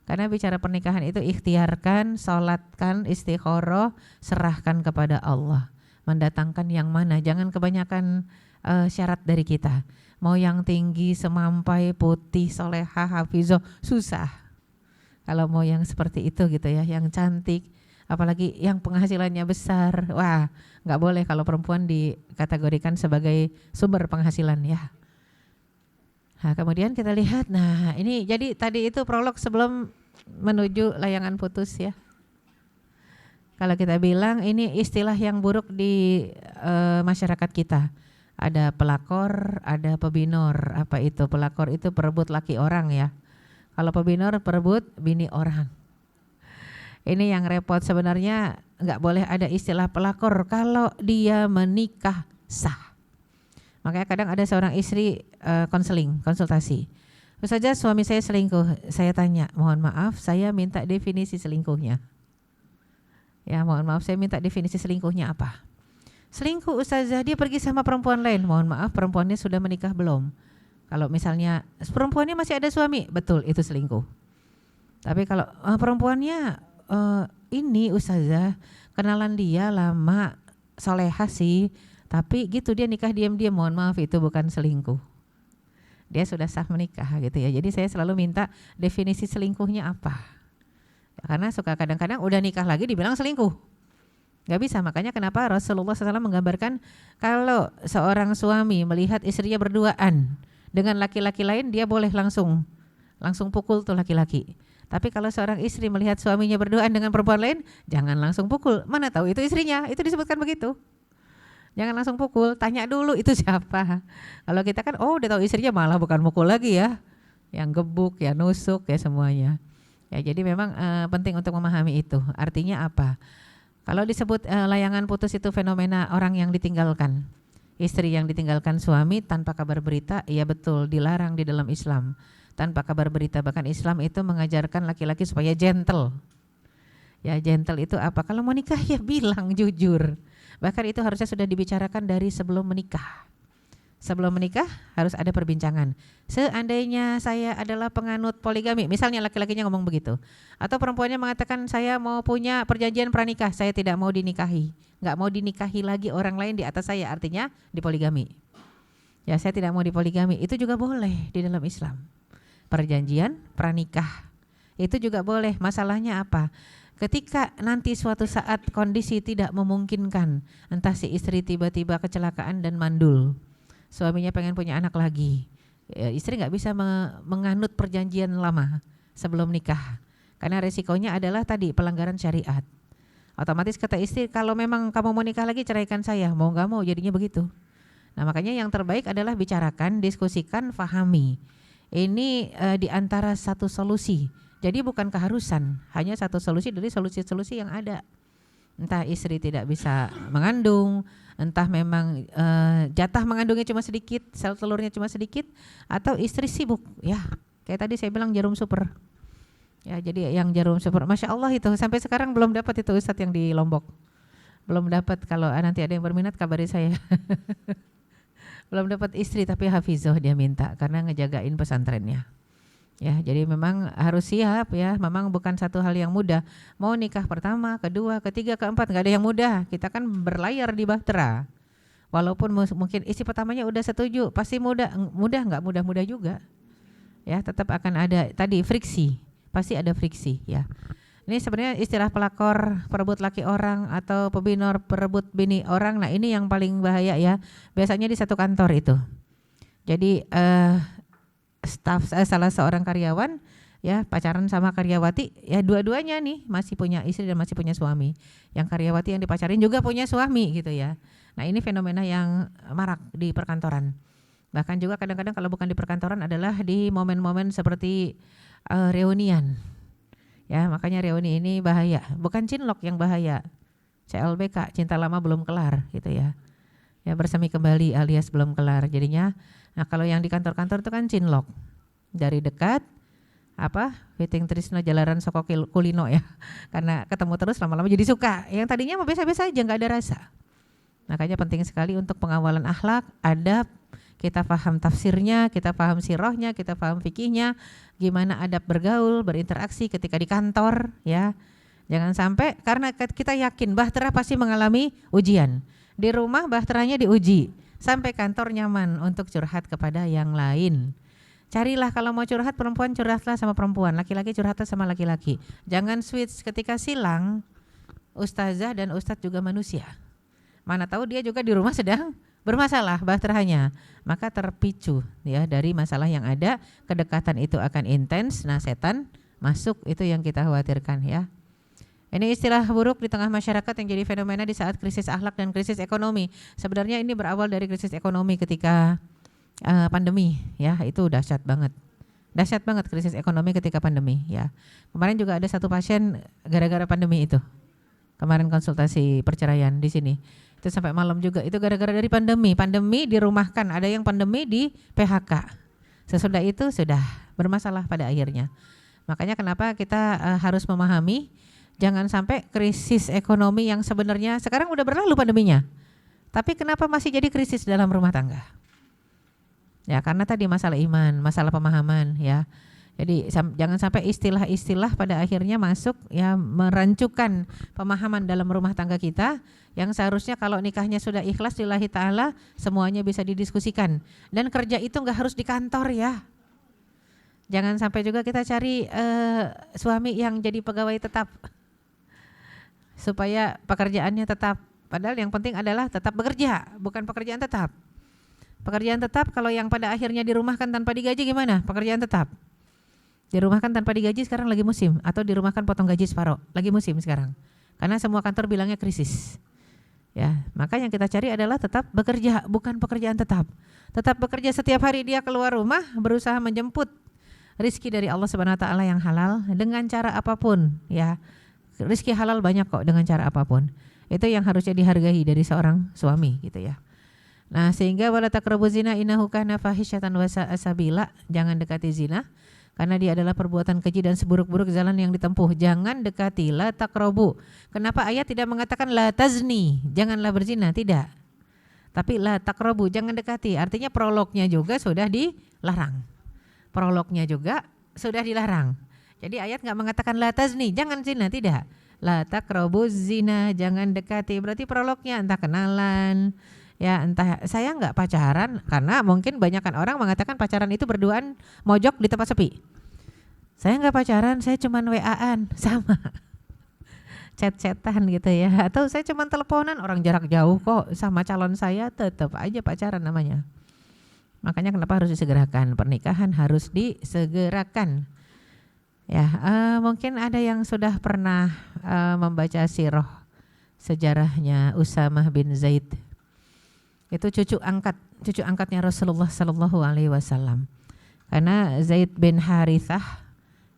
Karena bicara pernikahan itu ikhtiarkan, sholatkan, istikharah, serahkan kepada Allah. Mendatangkan yang mana, jangan kebanyakan syarat dari kita. Mau yang tinggi, semampai, putih, solehah, hafizah, susah. Kalau mau yang seperti itu gitu ya, yang cantik, apalagi yang penghasilannya besar, wah nggak boleh kalau perempuan dikategorikan sebagai sumber penghasilan ya. Nah, kemudian kita lihat, nah ini jadi tadi itu prolog sebelum menuju layangan putus ya. Kalau kita bilang ini istilah yang buruk di masyarakat kita. Ada pelakor, ada pebinor. Apa itu? Pelakor itu perebut laki orang ya. Kalau pebinor perebut bini orang. Ini yang repot sebenarnya, nggak boleh ada istilah pelakor kalau dia menikah sah. Makanya kadang ada seorang istri konsultasi. Ustazah, suami saya selingkuh. Saya tanya, mohon maaf, saya minta definisi selingkuhnya. Ya, mohon maaf, saya minta definisi selingkuhnya apa? Selingkuh Ustazah, dia pergi sama perempuan lain. Mohon maaf, perempuannya sudah menikah belum? Kalau misalnya perempuannya masih ada suami, betul itu selingkuh. Tapi kalau perempuannya ini Ustazah, kenalan dia lama, solehah sih, tapi gitu dia nikah diam-diam, mohon maaf itu bukan selingkuh. Dia sudah sah menikah gitu ya. Jadi saya selalu minta definisi selingkuhnya apa. Karena suka kadang-kadang udah nikah lagi dibilang selingkuh. Gak bisa, makanya kenapa Rasulullah SAW menggambarkan kalau seorang suami melihat istrinya berduaan dengan laki-laki lain, dia boleh langsung pukul tuh laki-laki. Tapi kalau seorang istri melihat suaminya berduaan dengan perempuan lain, jangan langsung pukul. Mana tahu itu istrinya, itu disebutkan begitu. Jangan langsung pukul, tanya dulu itu siapa. Kalau kita kan udah tahu istrinya malah bukan mukul lagi ya, yang gebuk ya, nusuk ya semuanya. Ya jadi memang penting untuk memahami itu. Artinya apa? Kalau disebut layangan putus itu fenomena orang yang ditinggalkan, istri yang ditinggalkan suami tanpa kabar berita, iya betul, dilarang di dalam Islam. Tanpa kabar berita, bahkan Islam itu mengajarkan laki-laki supaya gentle. Ya gentle itu apa? Kalau mau nikah ya bilang jujur. Bahkan itu harusnya sudah dibicarakan dari sebelum menikah. Sebelum menikah harus ada perbincangan. Seandainya saya adalah penganut poligami, misalnya laki-lakinya ngomong begitu, atau perempuannya mengatakan saya mau punya perjanjian pranikah, saya tidak mau dinikahi, nggak mau dinikahi lagi orang lain di atas saya, artinya dipoligami. Ya saya tidak mau dipoligami, itu juga boleh di dalam Islam. Perjanjian pranikah itu juga boleh. Masalahnya apa? Ketika nanti suatu saat kondisi tidak memungkinkan, entah si istri tiba-tiba kecelakaan dan mandul, suaminya pengen punya anak lagi, ya, istri nggak bisa menganut perjanjian lama sebelum nikah, karena resikonya adalah tadi pelanggaran syariat. Otomatis kata istri, kalau memang kamu mau nikah lagi ceraikan saya, mau nggak mau jadinya begitu. Nah makanya yang terbaik adalah bicarakan, diskusikan, fahami. Ini diantara satu solusi. Jadi bukan keharusan, hanya satu solusi dari solusi-solusi yang ada. Entah istri tidak bisa mengandung, entah memang jatah mengandungnya cuma sedikit, sel telurnya cuma sedikit, atau istri sibuk ya. Kayak tadi saya bilang jarum super. Ya, jadi yang jarum super, Masya Allah itu sampai sekarang belum dapat itu Ustadz yang di Lombok. Belum dapat, kalau nanti ada yang berminat kabari saya. Belum dapat istri tapi hafizah dia minta karena ngejagain pesantrennya. Ya, jadi memang harus siap ya. Memang bukan satu hal yang mudah. Mau nikah pertama, kedua, ketiga, keempat, nggak ada yang mudah. Kita kan berlayar di bahtera. Walaupun mungkin istri pertamanya udah setuju, pasti mudah nggak mudah-mudah juga. Ya, tetap akan ada tadi friksi. Pasti ada friksi ya. Ini sebenarnya istilah pelakor perebut laki orang atau pebinor perebut bini orang. Nah, ini yang paling bahaya ya. Biasanya di satu kantor itu. Jadi staf salah seorang karyawan ya pacaran sama karyawati, ya dua-duanya nih masih punya istri dan masih punya suami. Yang karyawati yang dipacarin juga punya suami gitu ya. Nah, ini fenomena yang marak di perkantoran. Bahkan juga kadang-kadang kalau bukan di perkantoran adalah di momen-momen seperti reunian. Ya, makanya reuni ini bahaya. Bukan cinlok yang bahaya. CLBK, cinta lama belum kelar gitu ya. Ya, bersemi kembali alias belum kelar. Jadinya nah kalau yang di kantor-kantor itu kan cinlok. Dari dekat Witing Trisno Jalaran Soko Kulino ya. Karena ketemu terus lama-lama jadi suka. Yang tadinya mau biasa-biasa aja, enggak ada rasa. Makanya penting sekali untuk pengawalan akhlak, adab, kita paham tafsirnya, kita paham sirahnya, kita paham fikihnya, gimana adab bergaul, berinteraksi ketika di kantor, ya. Jangan sampai karena kita yakin bahtera pasti mengalami ujian. Di rumah bahteranya diuji, sampai kantor nyaman untuk curhat kepada yang lain. Carilah kalau mau curhat perempuan, curhatlah sama perempuan, laki-laki curhatlah sama laki-laki. Jangan switch ketika silang, ustazah dan ustadz juga manusia. Mana tahu dia juga di rumah sedang bermasalah bahteranya, maka terpicu ya dari masalah yang ada, kedekatan itu akan intens, nah setan masuk, itu yang kita khawatirkan ya. Ini istilah buruk di tengah masyarakat yang jadi fenomena di saat krisis akhlak dan krisis ekonomi. Sebenarnya ini berawal dari krisis ekonomi ketika pandemi ya, itu dahsyat banget krisis ekonomi ketika pandemi ya. Kemarin juga ada satu pasien gara-gara pandemi itu. Kemarin konsultasi perceraian di sini. Itu sampai malam juga. Itu gara-gara dari pandemi. Pandemi dirumahkan, ada yang pandemi di PHK. Sesudah itu sudah bermasalah pada akhirnya. Makanya kenapa kita harus memahami jangan sampai krisis ekonomi yang sebenarnya sekarang udah berlalu pandeminya. Tapi kenapa masih jadi krisis dalam rumah tangga? Ya karena tadi masalah iman, masalah pemahaman ya. Jadi jangan sampai istilah-istilah pada akhirnya masuk ya merancukan pemahaman dalam rumah tangga kita yang seharusnya kalau nikahnya sudah ikhlas lillahi ta'ala semuanya bisa didiskusikan. Dan kerja itu enggak harus di kantor ya. Jangan sampai juga kita cari suami yang jadi pegawai tetap supaya pekerjaannya tetap. Padahal yang penting adalah tetap bekerja, bukan pekerjaan tetap. Pekerjaan tetap kalau yang pada akhirnya dirumahkan tanpa digaji gimana? Pekerjaan tetap. Dirumahkan tanpa digaji sekarang lagi musim, atau dirumahkan potong gaji separuh, lagi musim sekarang. Karena semua kantor bilangnya krisis. Ya, maka yang kita cari adalah tetap bekerja, bukan pekerjaan tetap. Tetap bekerja setiap hari dia keluar rumah berusaha menjemput rizki dari Allah Subhanahu wa taala yang halal dengan cara apapun, ya. Rizki halal banyak kok dengan cara apapun. Itu yang harusnya dihargai dari seorang suami gitu ya. Nah, sehingga wala taqrabuz zina innahu kana fahisyatan wa sa'a sabila, jangan dekati zina karena dia adalah perbuatan keji dan seburuk-buruk jalan yang ditempuh. Jangan dekati, la taqrabu. Kenapa ayat tidak mengatakan la tazni, janganlah berzina, tidak. Tapi la taqrabu, jangan dekati. Artinya prolognya juga sudah dilarang. Prolognya juga sudah dilarang. Jadi ayat enggak mengatakan la tazni, jangan zina, tidak. La taqrabuz zina, jangan dekati. Berarti prolognya entah kenalan, ya entah saya enggak pacaran, karena mungkin banyakkan orang mengatakan pacaran itu berduaan mojok di tempat sepi. Saya enggak pacaran, saya cuman WA-an, sama. Chat-chatan gitu ya. Atau saya cuman teleponan, orang jarak jauh kok sama calon saya, tetap aja pacaran namanya. Makanya kenapa harus disegerakan? Pernikahan harus disegerakan. Ya, mungkin ada yang sudah pernah membaca sirah sejarahnya Usamah bin Zaid. Itu cucu angkatnya Rasulullah sallallahu alaihi wasallam. Karena Zaid bin Harithah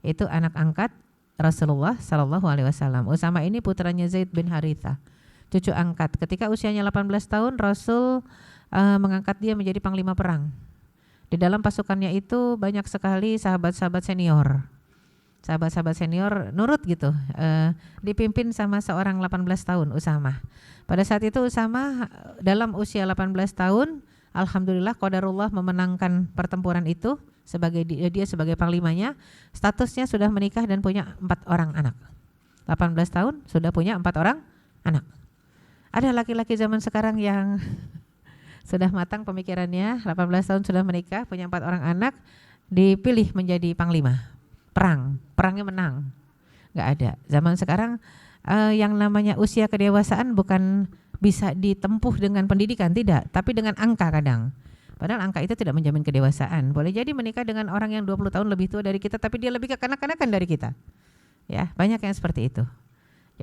itu anak angkat Rasulullah sallallahu alaihi wasallam. Usama ini putranya Zaid bin Harithah, cucu angkat. Ketika usianya 18 tahun Rasul mengangkat dia menjadi panglima perang. Di dalam pasukannya itu banyak sekali sahabat-sahabat senior. Sahabat-sahabat senior nurut gitu, dipimpin sama seorang 18 tahun Usamah. Pada saat itu Usamah dalam usia 18 tahun, alhamdulillah qadarullah memenangkan pertempuran itu sebagai dia sebagai panglimanya. Statusnya sudah menikah dan punya 4 orang anak. 18 tahun sudah punya 4 orang anak. Ada laki-laki zaman sekarang yang sudah matang pemikirannya, 18 tahun sudah menikah, punya 4 orang anak, dipilih menjadi panglima. Perangnya menang. Enggak ada. Zaman sekarang yang namanya usia kedewasaan bukan bisa ditempuh dengan pendidikan, tidak, tapi dengan angka kadang. Padahal angka itu tidak menjamin kedewasaan. Boleh jadi menikah dengan orang yang 20 tahun lebih tua dari kita, tapi dia lebih kekanak-kanakan dari kita. Ya, banyak yang seperti itu.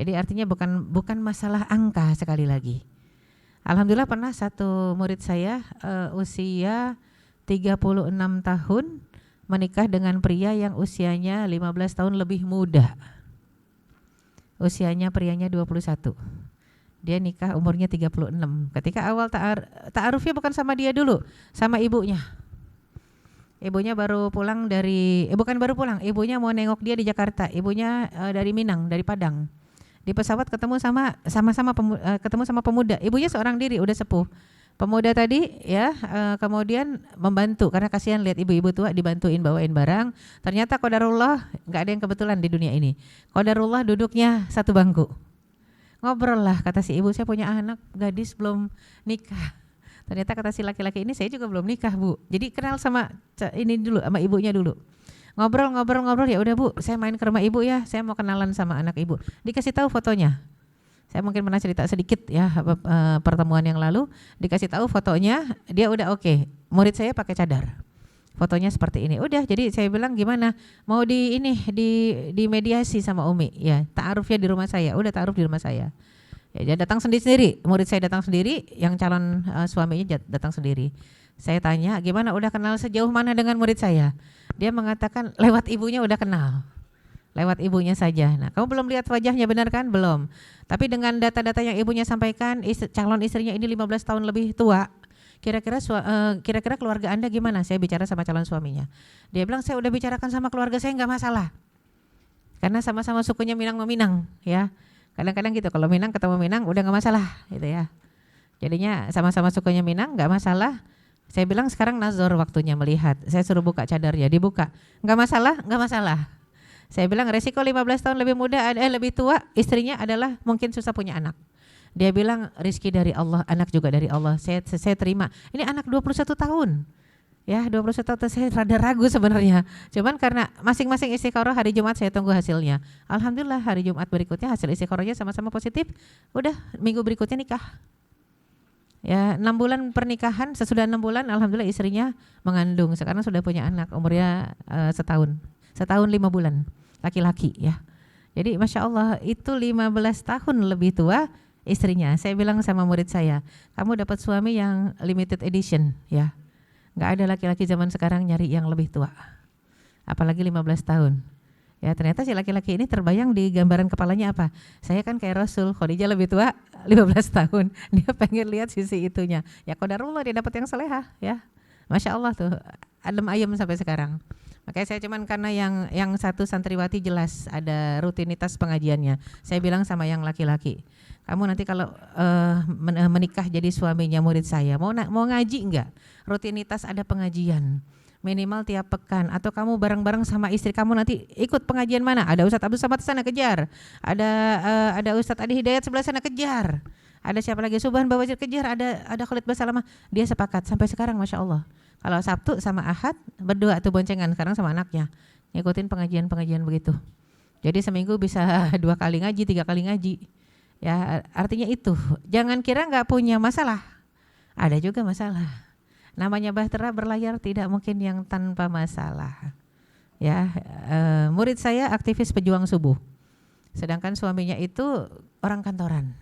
Jadi artinya bukan masalah angka sekali lagi. Alhamdulillah pernah satu murid saya usia 36 tahun menikah dengan pria yang usianya 15 tahun lebih muda. Usianya prianya 21. Dia nikah umurnya 36. Ketika awal ta'arufnya bukan sama dia dulu, sama ibunya. Ibunya baru pulang dari bukan baru pulang, ibunya mau nengok dia di Jakarta. Ibunya dari Minang, dari Padang. Di pesawat ketemu sama pemuda. Ibunya seorang diri, udah sepuh. Pemuda tadi ya kemudian membantu karena kasihan lihat ibu-ibu tua dibantuin bawain barang. Ternyata qadarullah nggak ada yang kebetulan di dunia ini. Qadarullah duduknya satu bangku. Ngobrol lah kata si ibu, saya punya anak gadis belum nikah. Ternyata kata si laki-laki ini, saya juga belum nikah Bu. Jadi kenal sama ini dulu, sama ibunya dulu. Ngobrol, ya udah Bu, saya main ke rumah ibu ya, saya mau kenalan sama anak ibu. Dikasih tahu fotonya. Saya mungkin pernah cerita sedikit ya pertemuan yang lalu, dikasih tahu fotonya, dia udah oke. Murid saya pakai cadar. Fotonya seperti ini. Udah, jadi saya bilang gimana? Mau di mediasi sama Umi ya. Ta'arufnya di rumah saya. Udah ta'aruf di rumah saya. Ya, dia datang sendiri, murid saya datang sendiri, yang calon suaminya datang sendiri. Saya tanya, "Gimana udah kenal sejauh mana dengan murid saya?" Dia mengatakan, "Lewat ibunya udah kenal." Lewat ibunya saja. Nah, kamu belum lihat wajahnya benar kan? Belum. Tapi dengan data-data yang ibunya sampaikan, calon istrinya ini 15 tahun lebih tua. Kira-kira keluarga Anda gimana? Saya bicara sama calon suaminya. Dia bilang, "Saya udah bicarakan sama keluarga saya, enggak masalah." Karena sama-sama sukunya Minang meminang, ya. Kadang-kadang gitu, kalau Minang ketemu Minang udah enggak masalah, gitu ya. Jadinya sama-sama sukunya Minang, enggak masalah. Saya bilang sekarang nazar waktunya melihat. Saya suruh buka cadarnya, dibuka. Enggak masalah, enggak masalah. Saya bilang resiko 15 tahun lebih muda, lebih tua, istrinya adalah mungkin susah punya anak. Dia bilang rezeki dari Allah, anak juga dari Allah. Saya terima. Ini anak 21 tahun. Ya, 21 tahun saya rada ragu sebenarnya. Cuman karena masing-masing istiqoroh hari Jumat saya tunggu hasilnya. Alhamdulillah hari Jumat berikutnya hasil istiqorohnya sama-sama positif. Udah minggu berikutnya nikah. Ya, 6 bulan pernikahan, sesudah 6 bulan alhamdulillah istrinya mengandung. Sekarang sudah punya anak, umurnya setahun 5 bulan, laki-laki ya. Jadi Masya Allah itu 15 tahun lebih tua istrinya. Saya bilang sama murid saya, kamu dapat suami yang limited edition ya. Gak ada laki-laki zaman sekarang nyari yang lebih tua, apalagi 15 tahun. Ya ternyata si laki-laki ini terbayang di gambaran kepalanya apa? Saya kan kayak Rasul, Khadijah lebih tua 15 tahun. Dia pengen lihat sisi itunya. Ya qadarullah dia dapat yang salehah ya. Masya Allah tuh, adem ayem sampai sekarang. Makanya saya cuman karena yang satu santriwati jelas ada rutinitas pengajiannya. Saya bilang sama yang laki-laki, kamu nanti kalau menikah jadi suaminya murid saya, mau ngaji enggak? Rutinitas ada pengajian. Minimal tiap pekan, atau kamu bareng-bareng sama istri kamu nanti ikut pengajian mana? Ada Ustadz Abdul Samad sana kejar. Ada Ustadz Adi Hidayat sebelah sana kejar. Ada siapa lagi? Subhan Bawazir kejar, ada Khalid Basalamah. Dia sepakat sampai sekarang Masya Allah. Kalau Sabtu sama Ahad berdua tuh boncengan sekarang sama anaknya. Ngikutin pengajian-pengajian begitu. Jadi seminggu bisa 2 kali ngaji, 3 kali ngaji. Ya, artinya itu. Jangan kira enggak punya masalah. Ada juga masalah. Namanya bahtera berlayar tidak mungkin yang tanpa masalah. Ya, murid saya aktivis pejuang subuh. Sedangkan suaminya itu orang kantoran.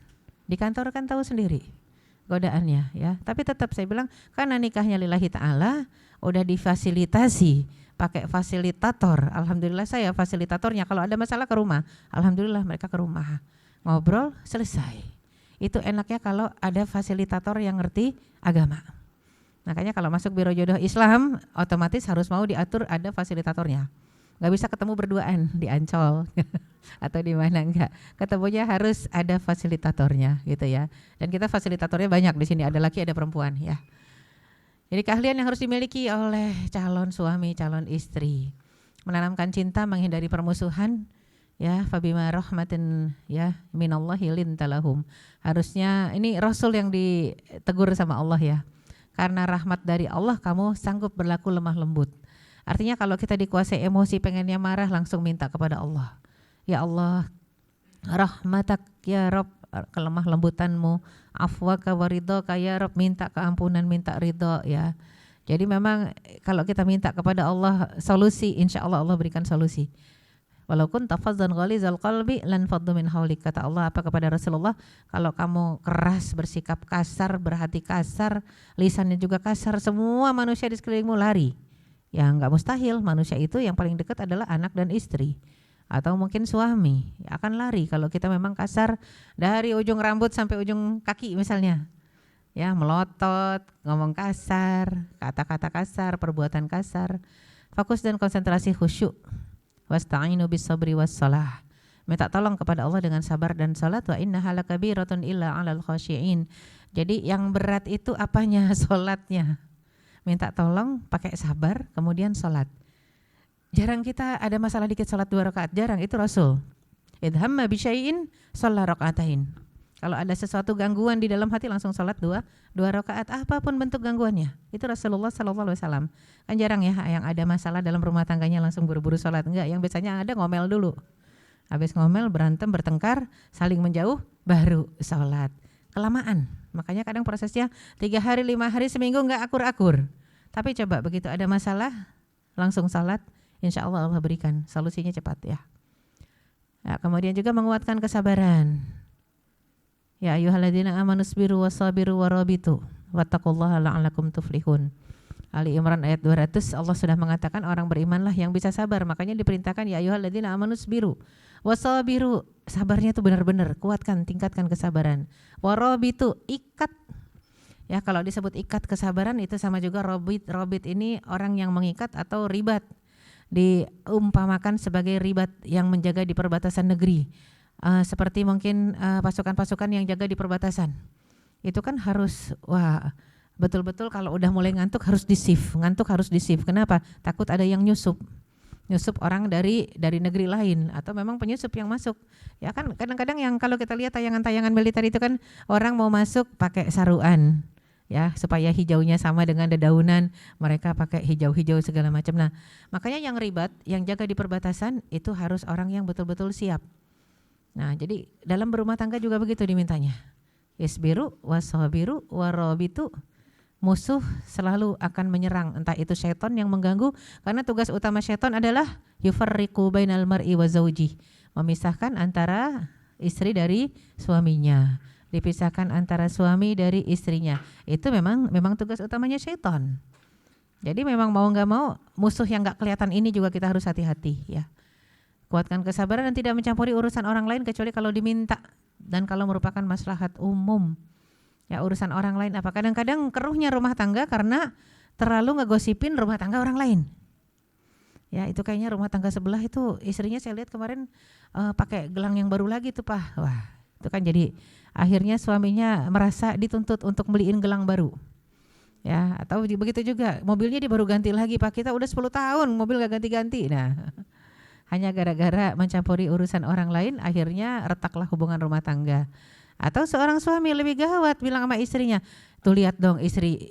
Di kantor kan tahu sendiri godaannya ya. Tapi tetap saya bilang karena nikahnya lillahi ta'ala udah difasilitasi pakai fasilitator. Alhamdulillah saya fasilitatornya. Kalau ada masalah ke rumah, alhamdulillah mereka ke rumah. Ngobrol selesai. Itu enaknya kalau ada fasilitator yang ngerti agama. Makanya kalau masuk Biro Jodoh Islam otomatis harus mau diatur ada fasilitatornya. Gak bisa ketemu berduaan di Ancol atau di mana, enggak. Ketemunya harus ada fasilitatornya gitu ya. Dan kita fasilitatornya banyak di sini, ada laki ada perempuan ya. Jadi keahlian yang harus dimiliki oleh calon suami, calon istri. Menanamkan cinta, menghindari permusuhan ya, fabima rahmatin ya minallahi lintalahum. Harusnya ini Rasul yang ditegur sama Allah ya. Karena rahmat dari Allah kamu sanggup berlaku lemah lembut. Artinya kalau kita dikuasai emosi pengennya marah langsung minta kepada Allah. Ya Allah, rahmatak ya Rabb, kelemah lembutanmu, afwaka waridhaka ya Rabb, minta keampunan, minta ridho ya. Jadi memang kalau kita minta kepada Allah solusi, insya Allah Allah berikan solusi. Walaupun tafazzan ghalizal qalbi lan faddu min haulik, kata Allah apa kepada Rasulullah, kalau kamu keras, bersikap kasar, berhati kasar, lisannya juga kasar, semua manusia di sekelilingmu lari. Ya enggak mustahil, manusia itu yang paling dekat adalah anak dan istri atau mungkin suami, akan lari kalau kita memang kasar dari ujung rambut sampai ujung kaki misalnya. Ya, melotot, ngomong kasar, kata-kata kasar, perbuatan kasar. Fokus dan konsentrasi khusyuk. Wasta'inu bis sabri was salah. minta tolong kepada Allah dengan sabar dan salat. Wa innaha lakabiratun illa 'alal khashi'in. Jadi yang berat itu apanya? Salatnya. Minta tolong pakai sabar, kemudian salat. Jarang kita ada masalah dikit salat 2 rakaat, jarang, itu Rasul. Idhamma bi syai'in shalla rakaatain. Kalau ada sesuatu gangguan di dalam hati langsung salat 2 rakaat, apapun bentuk gangguannya. Itu Rasulullah sallallahu alaihi wasallam. Kan jarang ya yang ada masalah dalam rumah tangganya langsung buru-buru salat, enggak, yang biasanya ada ngomel dulu. Habis ngomel, berantem, bertengkar, saling menjauh, baru salat. Kelamaan. Makanya kadang prosesnya 3 hari, 5 hari, seminggu enggak akur-akur. Tapi coba begitu ada masalah langsung salat, insya Allah Allah berikan solusinya cepat ya. Nah, kemudian juga menguatkan kesabaran. Ya ayyuhalladzina amanu sabiru wasabiru warabitu wattaqullaha la'allakum tuflihun. Ali Imran ayat 200, Allah sudah mengatakan orang berimanlah yang bisa sabar. Makanya diperintahkan ya ayyuhalladzina amanu sabiru wasabiru, sabarnya itu benar-benar kuatkan, tingkatkan kesabaran. Warabitu, ikat. Ya kalau disebut ikat kesabaran itu sama juga robit. Robit ini orang yang mengikat atau ribat. Diumpamakan sebagai ribat yang menjaga di perbatasan negeri, seperti mungkin pasukan-pasukan yang jaga di perbatasan. Itu kan harus betul-betul kalau udah mulai ngantuk harus di-shift, Kenapa? Takut ada yang nyusup orang dari negeri lain atau memang penyusup yang masuk. Ya kan kadang-kadang yang kalau kita lihat tayangan-tayangan militer itu kan orang mau masuk pakai saruan. Ya, supaya hijaunya sama dengan dedaunan, mereka pakai hijau-hijau segala macam. Nah, makanya yang ribat, yang jaga di perbatasan itu harus orang yang betul-betul siap. Nah, jadi dalam berumah tangga juga begitu dimintanya. Isbiru wasabiru warabitu. Musuh selalu akan menyerang, entah itu syaitan yang mengganggu, karena tugas utama syaitan adalah yufarriqu bainal mar'i wa zawji, memisahkan antara istri dari suaminya. Dipisahkan antara suami dari istrinya. Itu memang tugas utamanya syaitan. Jadi memang mau enggak mau musuh yang enggak kelihatan ini juga kita harus hati-hati ya. Kuatkan kesabaran dan tidak mencampuri urusan orang lain kecuali kalau diminta dan kalau merupakan maslahat umum. Ya urusan orang lain apa? Kadang-kadang keruhnya rumah tangga karena terlalu ngegosipin rumah tangga orang lain. Ya itu kayaknya rumah tangga sebelah itu istrinya saya lihat kemarin pakai gelang yang baru lagi tuh Pak. Wah itu kan jadi akhirnya suaminya merasa dituntut untuk beliin gelang baru. Ya, atau begitu juga mobilnya dia baru ganti lagi, Pak, kita udah 10 tahun mobil gak ganti-ganti. Nah, hanya gara-gara mencampuri urusan orang lain akhirnya retaklah hubungan rumah tangga. Atau seorang suami lebih gawat bilang sama istrinya, tuh lihat dong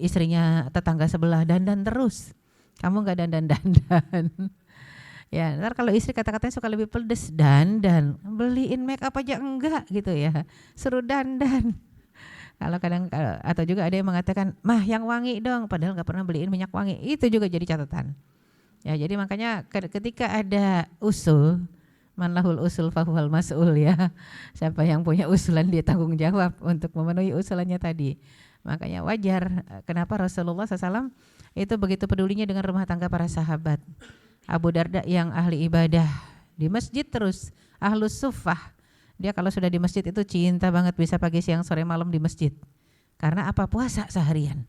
istrinya tetangga sebelah dandan terus, kamu gak dandan-dandan. Ya, ntar kalau istri kata-katanya suka lebih pedes, dandan, beliin make up aja enggak gitu ya, suruh dandan. Kalau kadang atau juga ada yang mengatakan, mah yang wangi dong, padahal nggak pernah beliin minyak wangi, itu juga jadi catatan. Ya, jadi makanya ketika ada usul, man lahul usul fahuwal mas'ul ya, siapa yang punya usulan dia tanggung jawab untuk memenuhi usulannya tadi. Makanya wajar kenapa Rasulullah SAW itu begitu pedulinya dengan rumah tangga para sahabat. Abu Darda yang ahli ibadah di masjid terus, ahlus suffah. Dia kalau sudah di masjid itu cinta banget bisa pagi siang sore malam di masjid. Karena apa? Puasa seharian.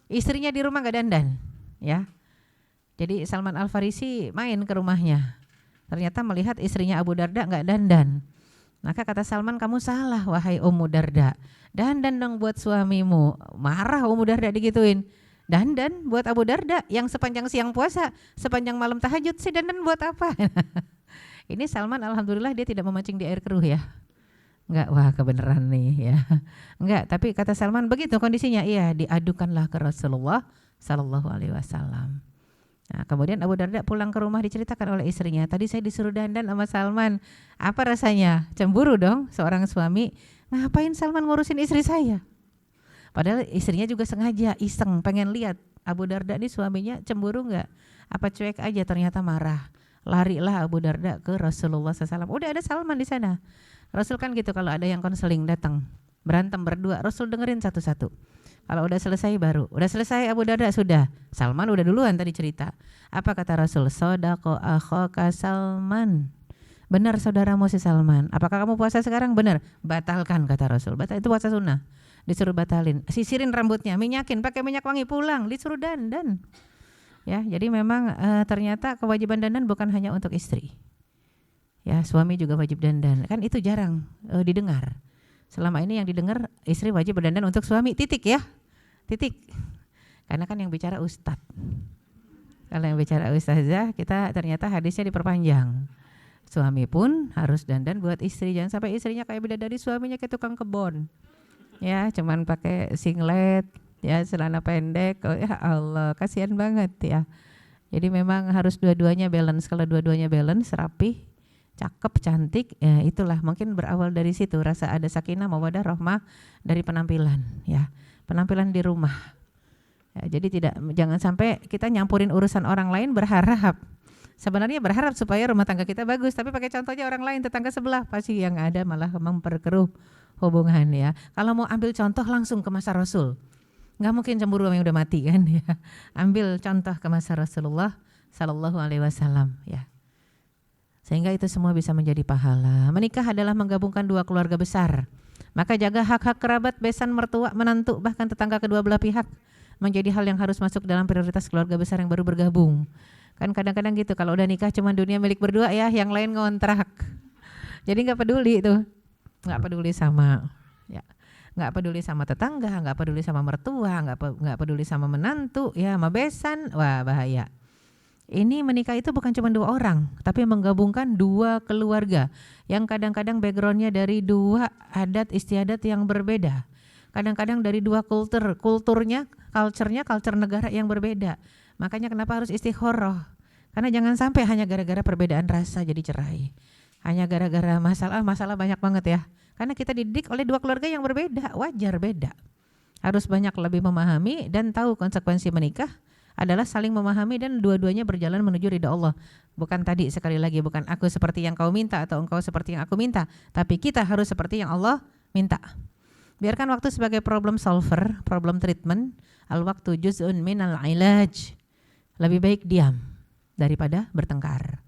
Istrinya di rumah gak dandan, ya. Jadi Salman Al Farisi main ke rumahnya. Ternyata melihat istrinya Abu Darda gak dandan. Maka kata Salman, kamu salah wahai Ummu Darda. Dandan dong buat suamimu. Marah Ummu Darda digituin. Dandan buat Abu Darda yang sepanjang siang puasa, sepanjang malam tahajud, si dandan buat apa? Ini Salman alhamdulillah dia tidak memancing di air keruh ya. Enggak, wah kebenaran nih ya. Enggak, tapi kata Salman begitu kondisinya, iya diadukanlah ke Rasulullah sallallahu alaihi wasallam. Nah, kemudian Abu Darda pulang ke rumah diceritakan oleh istrinya, tadi saya disuruh dandan sama Salman. Apa rasanya? Cemburu dong seorang suami, ngapain Salman ngurusin istri saya? Padahal istrinya juga sengaja iseng pengen lihat Abu Darda nih suaminya cemburu enggak? Apa cuek aja? Ternyata marah. Larilah Abu Darda ke Rasulullah SAW. Udah ada Salman di sana. Rasul kan gitu kalau ada yang konseling datang berantem berdua, Rasul dengerin satu-satu. Kalau udah selesai baru, udah selesai Abu Darda sudah. Salman udah duluan tadi cerita. Apa kata Rasul? Sodaqo akhaka Salman. Benar saudaramu si Salman. Apakah kamu puasa sekarang? Benar. Batalkan kata Rasul. Batal itu puasa sunnah. Disuruh batalin, sisirin rambutnya, minyakin, pakai minyak wangi, pulang, disuruh dandan. Ya, jadi memang ternyata kewajiban dandan bukan hanya untuk istri. Ya, suami juga wajib dandan. Kan itu jarang didengar. Selama ini yang didengar istri wajib berdandan untuk suami, titik ya. Titik. Karena kan yang bicara ustadz. Kalau yang bicara ustazah, kita ternyata hadisnya diperpanjang. Suami pun harus dandan buat istri. Jangan sampai istrinya kayak bidadari, suaminya kayak tukang kebon. Ya, cuman pakai singlet, ya celana pendek. Oh, ya Allah, kasihan banget ya. Jadi memang harus dua-duanya balance. Kalau dua-duanya balance, rapih, cakep, cantik, ya itulah mungkin berawal dari situ. Rasa ada sakinah, mawaddah, rahmah dari penampilan, ya. Penampilan di rumah. Ya, jadi jangan sampai kita nyampurin urusan orang lain berharap. Sebenarnya berharap supaya rumah tangga kita bagus, tapi pakai contohnya orang lain, tetangga sebelah, pasti yang ada malah memperkeruh hubungan ya. Kalau mau ambil contoh langsung ke masa Rasul. Nggak mungkin cemburu sama yang udah mati kan ya. Ambil contoh ke masa Rasulullah sallallahu alaihi wasallam ya. Sehingga itu semua bisa menjadi pahala. Menikah adalah menggabungkan dua keluarga besar. Maka jaga hak-hak kerabat, besan, mertua, menantu, bahkan tetangga kedua belah pihak menjadi hal yang harus masuk dalam prioritas keluarga besar yang baru bergabung. Kan kadang-kadang gitu, kalau udah nikah cuma dunia milik berdua ya, yang lain ngontrak. Jadi nggak peduli itu, nggak peduli sama, ya, nggak peduli sama tetangga, nggak peduli sama mertua, nggak peduli sama menantu, ya, sama besan, wah bahaya. Ini menikah itu bukan cuma dua orang, tapi menggabungkan dua keluarga yang kadang-kadang backgroundnya dari dua adat istiadat yang berbeda. Kadang-kadang dari dua kulturnya, culture negara yang berbeda. Makanya kenapa harus istikharah? Karena jangan sampai hanya gara-gara perbedaan rasa jadi cerai. Hanya gara-gara masalah banyak banget ya. Karena kita dididik oleh dua keluarga yang berbeda, wajar beda. Harus banyak lebih memahami dan tahu konsekuensi menikah adalah saling memahami dan dua-duanya berjalan menuju ridha Allah. Bukan tadi sekali lagi, bukan aku seperti yang kau minta atau engkau seperti yang aku minta, tapi kita harus seperti yang Allah minta. Biarkan waktu sebagai problem solver, problem treatment. Al-waktu juz'un minal ilaj. Lebih baik diam daripada bertengkar.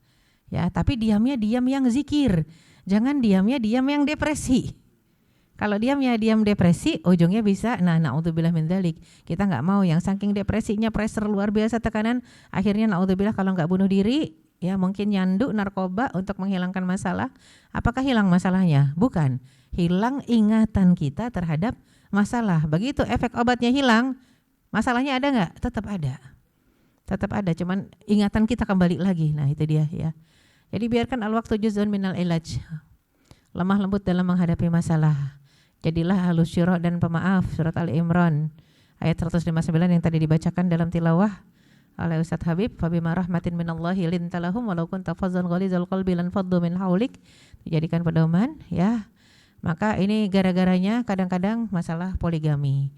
Ya, tapi diamnya diam yang zikir. Jangan diamnya diam yang depresi. Kalau diamnya diam depresi, ujungnya bisa na'udzubillah min dzalik. Kita enggak mau yang saking depresinya, pressure luar biasa, tekanan, akhirnya na'udzubillah kalau enggak bunuh diri, ya mungkin nyandu narkoba untuk menghilangkan masalah. Apakah hilang masalahnya? Bukan. Hilang ingatan kita terhadap masalah. Begitu efek obatnya hilang, masalahnya ada enggak? Tetap ada. Tetap ada, cuman ingatan kita kembali lagi. Nah, itu dia ya. Jadi biarkan al-waktu juz'un minal ilaj. Lemah lembut dalam menghadapi masalah. Jadilah halus syura dan pemaaf. Surat Al-Imran ayat 159 yang tadi dibacakan dalam tilawah oleh Ustaz Habib. Fabima rahmatin minallahi lintalahum walau kunta fazzan ghalizal qalbi lan faddu min haulik. Dijadikan pedoman ya. Maka ini gara-garanya kadang-kadang masalah poligami.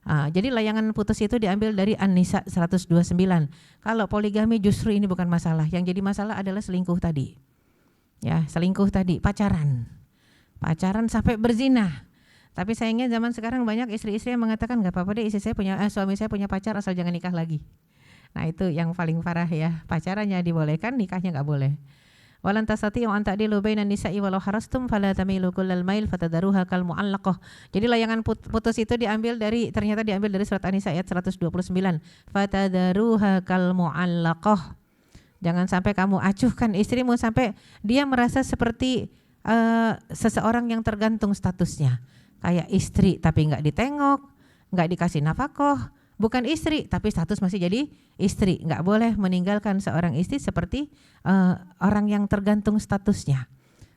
Jadi layangan putus itu diambil dari An-Nisa 129. Kalau poligami justru ini bukan masalah. Yang jadi masalah adalah selingkuh tadi. Ya, selingkuh tadi, pacaran sampai berzina. Tapi sayangnya zaman sekarang banyak istri-istri yang mengatakan nggak apa-apa deh, suami saya punya pacar asal jangan nikah lagi. Nah itu yang paling parah ya, pacarannya dibolehkan, nikahnya nggak boleh. Walan tasati'u an ta'dilu bainan nisa'i walau harastum fala tamilu kullal mail fatadaruha kal mu'allaqah. Jadi layangan putus itu ternyata diambil dari surat An-Nisa ayat 129. Fatadaruha kal mu'allaqah. Jangan sampai kamu acuhkan istrimu sampai dia merasa seperti seseorang yang tergantung statusnya. Kayak istri tapi nggak ditengok, nggak dikasih nafkah, bukan istri tapi status masih jadi istri. Nggak boleh meninggalkan seorang istri seperti orang yang tergantung statusnya.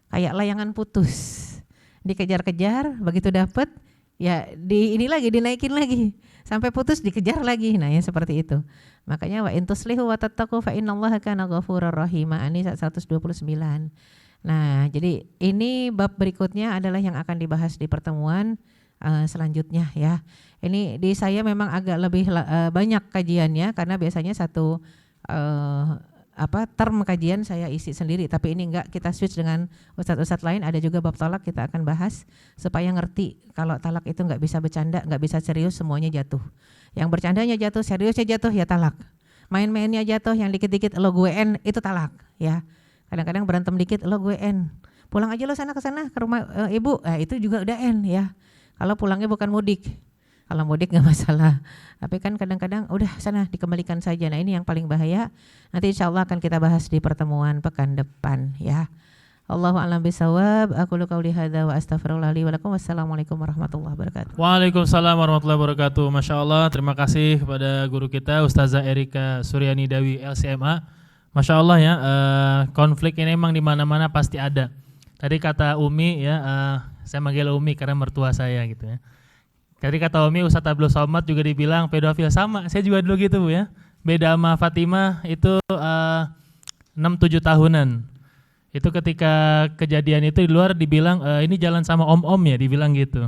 Kayak layangan putus, dikejar-kejar, begitu dapet ya dinaikin lagi sampai putus dikejar lagi. Nah ya seperti itu. Makanya wa intuslihu wa tattaqu fa innallaha kana ghafurur rahim. An-Nisa 129. Nah, jadi ini bab berikutnya adalah yang akan dibahas di pertemuan selanjutnya ya. Ini di saya memang agak lebih banyak kajiannya karena biasanya satu term kajian saya isi sendiri, tapi ini enggak, kita switch dengan ustadz-ustadz lain. Ada juga bab talak kita akan bahas supaya ngerti kalau talak itu enggak bisa bercanda, enggak bisa serius, semuanya jatuh. Yang bercandanya jatuh, seriusnya jatuh ya talak. Main-mainnya jatuh, yang dikit-dikit lo gue en itu talak ya. Kadang-kadang berantem dikit lo gue en. Pulang aja lo sana ke rumah ibu, itu juga udah en ya. Kalau pulangnya bukan mudik. Kalau mudik nggak masalah. Tapi kan kadang-kadang udah sana dikembalikan saja. Nah ini yang paling bahaya. Nanti insya Allah akan kita bahas di pertemuan pekan depan ya. Allahu a'lam bisawab. Aku qauli hadza wa astaghfirullah li wa lakum. Wassalamualaikum warahmatullahi wabarakatuh. Waalaikumsalam warahmatullahi wabarakatuh. Masya Allah, terima kasih kepada guru kita Ustazah Erika Suryani Dawi LCMA. Masya Allah ya, konflik ini memang di mana-mana pasti ada. Tadi kata Umi ya, saya manggil Umi karena mertua saya gitu ya. Tadi kata Umi Ustadz Abdul Somad juga dibilang pedofil, sama. Saya juga dulu gitu Bu ya. Beda sama Fatimah itu 6-7 tahunan. Itu ketika kejadian itu di luar dibilang ini jalan sama om-om ya, dibilang gitu.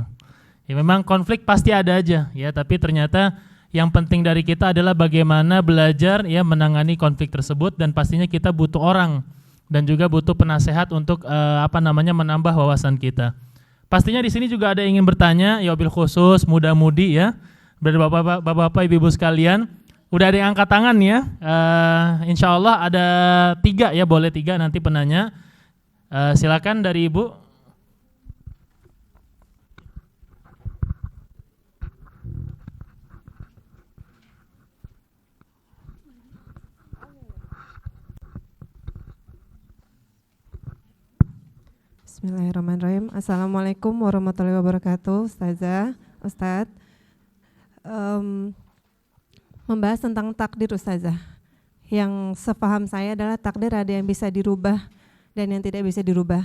Ya memang konflik pasti ada aja ya, tapi ternyata yang penting dari kita adalah bagaimana belajar ya menangani konflik tersebut, dan pastinya kita butuh orang dan juga butuh penasehat untuk menambah wawasan kita. Pastinya di sini juga ada yang ingin bertanya, ya wabil khusus muda-mudi ya, dari bapak-bapak, ibu-ibu sekalian. Udah ada yang angkat tangan ya, insya Allah ada 3 ya, boleh 3 nanti penanya. Silakan dari Ibu. Bismillahirrahmanirrahim. Assalamualaikum warahmatullahi wabarakatuh. Ustazah, Ustadz, membahas tentang takdir Ustazah. Yang sepaham saya adalah takdir ada yang bisa dirubah dan yang tidak bisa dirubah.